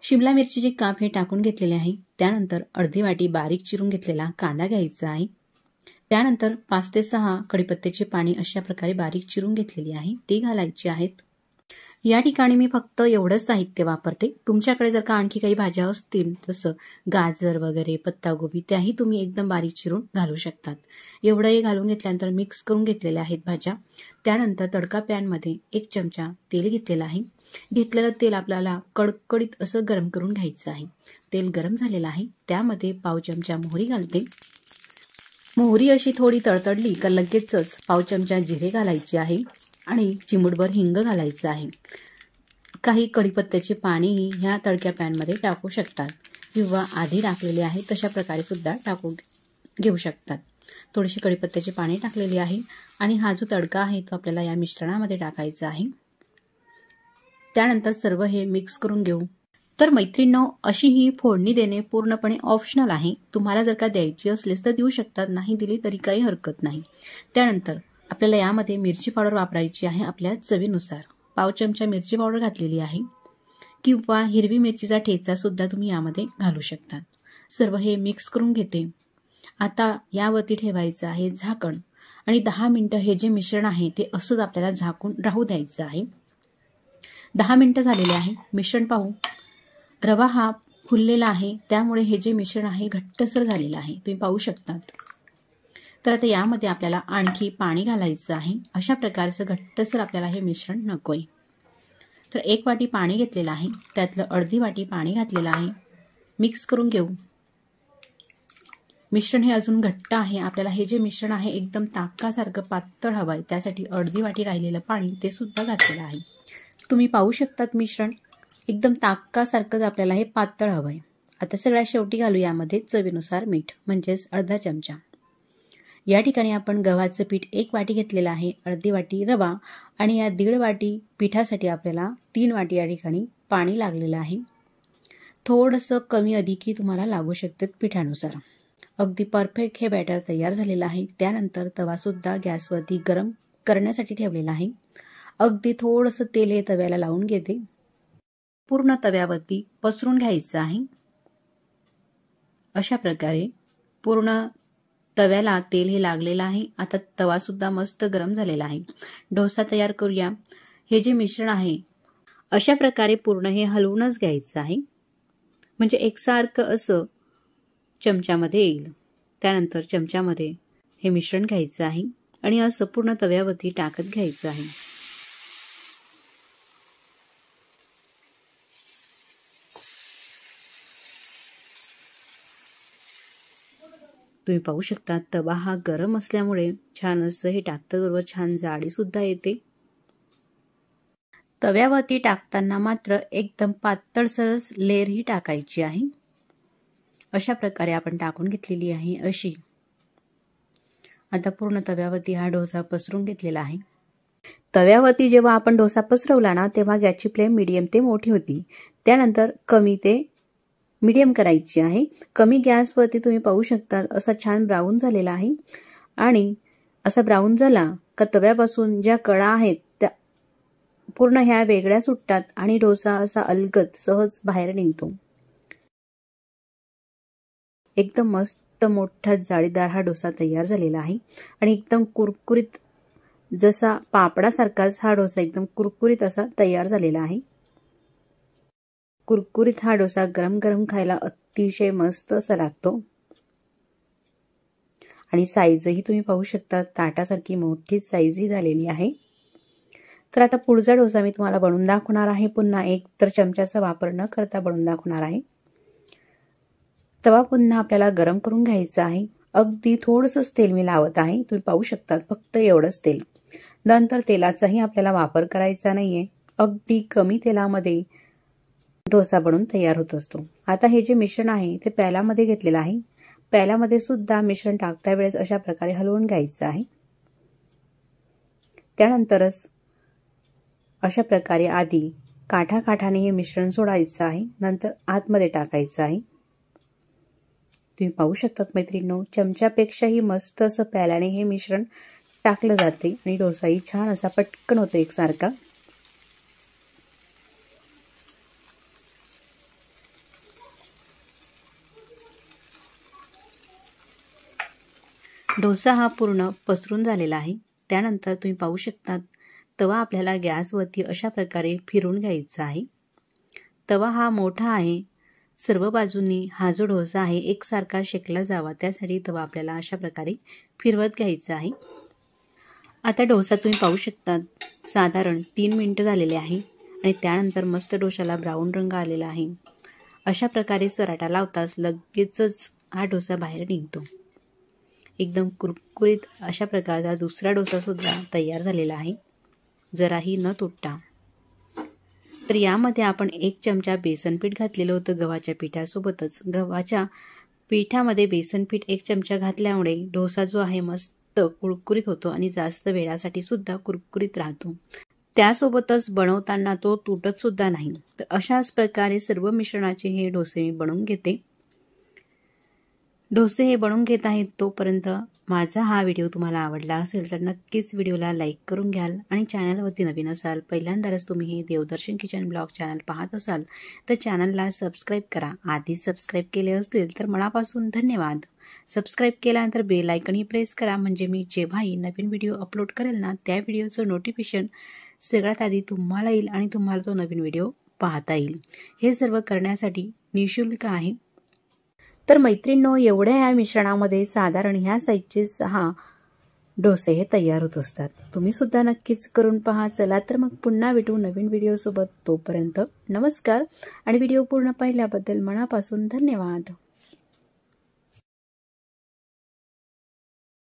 शिमला मिरचीचे काप हे टाकून घेतलेले आहे. त्यानंतर अर्धी वाटी बारीक चिरून घेतलेला कांदा घ्यायचा आहे. त्यानंतर 5 ते 6 कढीपत्त्याचे पाणी अशा प्रकारे बारीक चिरून घेतलेली आहे ते घालायचे आहेत. या ठिकाणी मी फक्त एवढंच साहित्य वापरते. तुमच्याकडे जर का आणखी काही भाज्या असतील जसं गाजर वगैरे पत्तागोबी त्याही तुम्ही एकदम बारीक चिरून घालू शकतात. एवढंही घालून घेतल्यानंतर मिक्स करून घेतलेल्या आहेत भाज्या. त्यानंतर तडका पॅनमध्ये 1 चमचा तेल घेतलेलं आहे. घेतलेलं तेल आपल्याला कडकडीत असं गरम करून घ्यायचं आहे. तेल गरम झालेलं आहे. त्यामध्ये पाव चमचा मोहरी घालते. मोहरी अशी थोडी तडतडली का लगेचच पाव चमचा जिरे घालायचे आहे आणि चिमूटभर हिंग घालायचं आहे. काही कढीपत्त्याचे पाणीही ह्या तडक्या पॅनमध्ये टाकू शकतात किंवा आधी टाकलेले आहे तशा प्रकारे सुद्धा टाकून घेऊ शकतात. थोडीशी कढीपत्त्याचे पाणी टाकलेले आहे आणि हा जो तडका आहे तो आपल्याला या मिश्रणामध्ये टाकायचा आहे. त्यानंतर सर्व हे मिक्स करून घेऊ. तर मैत्रिणींनो, अशी ही फोडणी देणे पूर्णपणे ऑप्शनल आहे. तुम्हाला जर का द्यायची असलेस तर देऊ शकतात, नाही दिली तरी काही हरकत नाही. त्यानंतर आपल्याला यामध्ये मिरची पावडर वापरायची आहे आपल्या चवीनुसार. पाव चमचा मिरची पावडर घातलेली आहे किंवा हिरवी मिरचीचा ठेचा सुद्धा तुम्ही यामध्ये घालू शकतात. सर्व हे मिक्स करून घेते. आता यावरती ठेवायचं आहे झाकण आणि 10 मिनिटं हे जे मिश्रण आहे ते असंच आपल्याला झाकून राहू द्यायचं आहे. 10 मिनिटं झालेले आहे. मिश्रण पाहू. रवा हा फुललेला आहे त्यामुळे हे जे मिश्रण आहे घट्टसर झालेलं आहे. तुम्ही पाहू शकतात. तर आता यामध्ये आपल्याला आणखी पाणी घालायचं आहे. अशा प्रकारचं घट्टसर आपल्याला हे मिश्रण नकोय. तर 1 वाटी पाणी घेतलेलं आहे. त्यातलं अर्धी वाटी पाणी घातलेलं आहे. मिक्स करून घेऊ. मिश्रण हे अजून घट्ट आहे. आपल्याला हे जे मिश्रण आहे एकदम ताकासारखं पातळ हवं आहे. त्यासाठी अर्धी वाटी राहिलेलं पाणी ते सुद्धा घातलेलं आहे. तुम्ही पाहू शकतात मिश्रण एकदम ताकासारखंच आपल्याला हे पातळ हवं आहे. आता सगळ्यात शेवटी घालू यामध्ये चवीनुसार मीठ म्हणजेच अर्धा चमचा. या ठिकाणी आपण गव्हाचं पीठ 1 वाटी घेतलेलं आहे. अर्धी वाटी रवा आणि या 1.5 वाटी पिठासाठी आपल्याला 3 वाटी या ठिकाणी पाणी लागलेलं आहे. थोडंसं कमी अधिकही तुम्हाला लागू शकतात पिठानुसार. अगदी परफेक्ट हे बॅटर तयार झालेलं आहे. त्यानंतर तवासुद्धा गॅसवरती गरम करण्यासाठी ठेवलेला आहे. अगदी थोडंसं तेल हे तव्याला लावून घेते. पूर्ण तव्यावरती पसरून घ्यायचं आहे. अशा प्रकारे पूर्ण तव्याला तेल हे लागलेलं आहे. आता तवा सुद्धा मस्त गरम झालेला आहे. डोसा तयार करूया. हे जे मिश्रण आहे अशा प्रकारे पूर्ण हे हलवूनच घ्यायचं आहे म्हणजे एकसारखं असं चमच्यामध्ये येईल. त्यानंतर चमच्यामध्ये हे मिश्रण घ्यायचं आहे आणि असं पूर्ण तव्यावरती टाकत घ्यायचं आहे. तुम्ही पाहू शकता तवा हा गरम असल्यामुळे छान असं हे टाकताच बरोबर छान जाडी सुद्धा येते. तव्यावरती टाकताना मात्र एकदम पातळसरच लेयर ही टाकायची आहे। अशा प्रकारे आपण टाकून घेतलेली आहे अशी। आता पूर्ण तव्यावरती हा डोसा पसरून घेतलेला आहे। तव्यावरती जेव्हा आपण डोसा पसरवला ना तेव्हा गॅसची फ्लेम मीडियम ते मोठी होती, त्यानंतर कमी ते मीडियम करायची आहे। कमी गॅसवरती तुम्ही पाहू शकता असा छान ब्राऊन झालेला आहे आणि असा ब्राऊन झाला का तव्यापासून ज्या कडा आहेत त्या पूर्ण ह्या वेगळ्या सुटतात आणि डोसा असा अलगद सहज बाहेर निघतो। एकदम मस्त मोठा जाळीदार हा डोसा तयार झालेला आहे आणि एकदम कुरकुरीत जसा पापडासारखाच हा डोसा एकदम कुरकुरीत असा तयार झालेला आहे। कुरकुरीत हा डोसा गरम गरम खायला अतिशय मस्त असा लागतो आणि साईजही तुम्ही पाहू शकता ताटासारखी मोठी साईज ही झालेली आहे। तर आता पुढचा डोसा मी तुम्हाला बनवून दाखवणार आहे। पुन्हा एक तर चमच्याचा वापर न करता बनवून दाखवणार आहे। तवा पुन्हा आपल्याला गरम करून घ्यायचा आहे। अगदी थोडंसं तेल मी लावत आहे, तुम्ही पाहू शकता फक्त एवढंच तेल। नंतर तेलाचाही आपल्याला वापर करायचा नाहीये, अगदी कमी तेलामध्ये डोसा बनून तयार होत असतो। आता हे जे मिश्रण आहे ते प्याल्यामध्ये घेतलेलं आहे। प्याल्यामध्ये सुद्धा मिश्रण टाकता वेळेस अशा प्रकारे हलवून घ्यायचं आहे। त्यानंतरच अशा प्रकारे आधी काठाकाठाने हे मिश्रण सोडायचं आहे, नंतर आतमध्ये टाकायचं आहे। तुम्ही पाहू शकता मैत्रिणींनो, चमच्यापेक्षाही मस्त असं प्याल्याने हे मिश्रण टाकलं जाते आणि डोसाही छान असा पटकन होतो एकसारखा। डोसा हा पूर्ण पसरून झालेला आहे। त्यानंतर तुम्ही पाहू शकता तवा आपल्याला गॅसवरती अशा प्रकारे फिरून घ्यायचा आहे। तवा हा मोठा आहे, सर्व बाजूंनी हा जो डोसा आहे एकसारखा शेकला जावा त्यासाठी तवा आपल्याला अशा प्रकारे फिरवत घ्यायचा आहे। आता डोसा तुम्ही पाहू शकता साधारण 3 मिनिटं झालेले आहे आणि त्यानंतर मस्त डोशाला ब्राऊन रंग आलेला आहे। अशा प्रकारे सराटा लावताच लगेचच हा डोसा बाहेर निघतो। एकदम कुरकुरीत अशा प्रकारचा दुसरा डोसा सुद्धा तयार झालेला आहे, जराही न तुटता। तर यामध्ये आपण 1 चमचा बेसन पीठ घातलेलं होतं गव्हाच्या पिठासोबतच। गव्हाच्या पिठामध्ये बेसन पीठ 1 चमचा घातल्यामुळे डोसा जो आहे मस्त कुरकुरीत होतो आणि जास्त वेळासाठी सुद्धा कुरकुरीत राहतो। त्यासोबतच बनवताना तो तुटत सुद्धा नाही। तर अशाच प्रकारे सर्व मिश्रणाचे हे डोसे मी बनवून घेते। डोसे हे बनवून घेत आहेत तोपर्यंत माझा हा व्हिडिओ तुम्हाला आवडला असेल तर नक्कीच व्हिडिओला लाईक करून घ्याल आणि चॅनलवरती नवीन असाल, पहिल्यांदाच तुम्ही हे देवदर्शन किचन ब्लॉग चॅनल पाहत असाल तर चॅनलला सबस्क्राईब करा। आधी सबस्क्राईब केले असतील तर मनापासून धन्यवाद। सबस्क्राईब केल्यानंतर बेल आयकॉनही प्रेस करा, म्हणजे मी जेव्हाही नवीन व्हिडिओ अपलोड करेल ना त्या व्हिडिओचं नोटिफिकेशन सगळ्यात आधी तुम्हाला येईल आणि तुम्हाला तो नवीन व्हिडिओ पाहता येईल। हे सर्व करण्यासाठी निःशुल्क आहे। तर मैत्रिणींनो, एवढ्या या मिश्रणामध्ये साधारण ह्या साईजचे 6 डोसे हे तयार होत असतात। तुम्ही सुद्धा नक्कीच करून पहा। चला तर मग पुन्हा भेटू नवीन व्हिडिओ सोबत, तोपर्यंत नमस्कार आणि व्हिडिओ पूर्ण पाहिल्याबद्दल मनापासून धन्यवाद।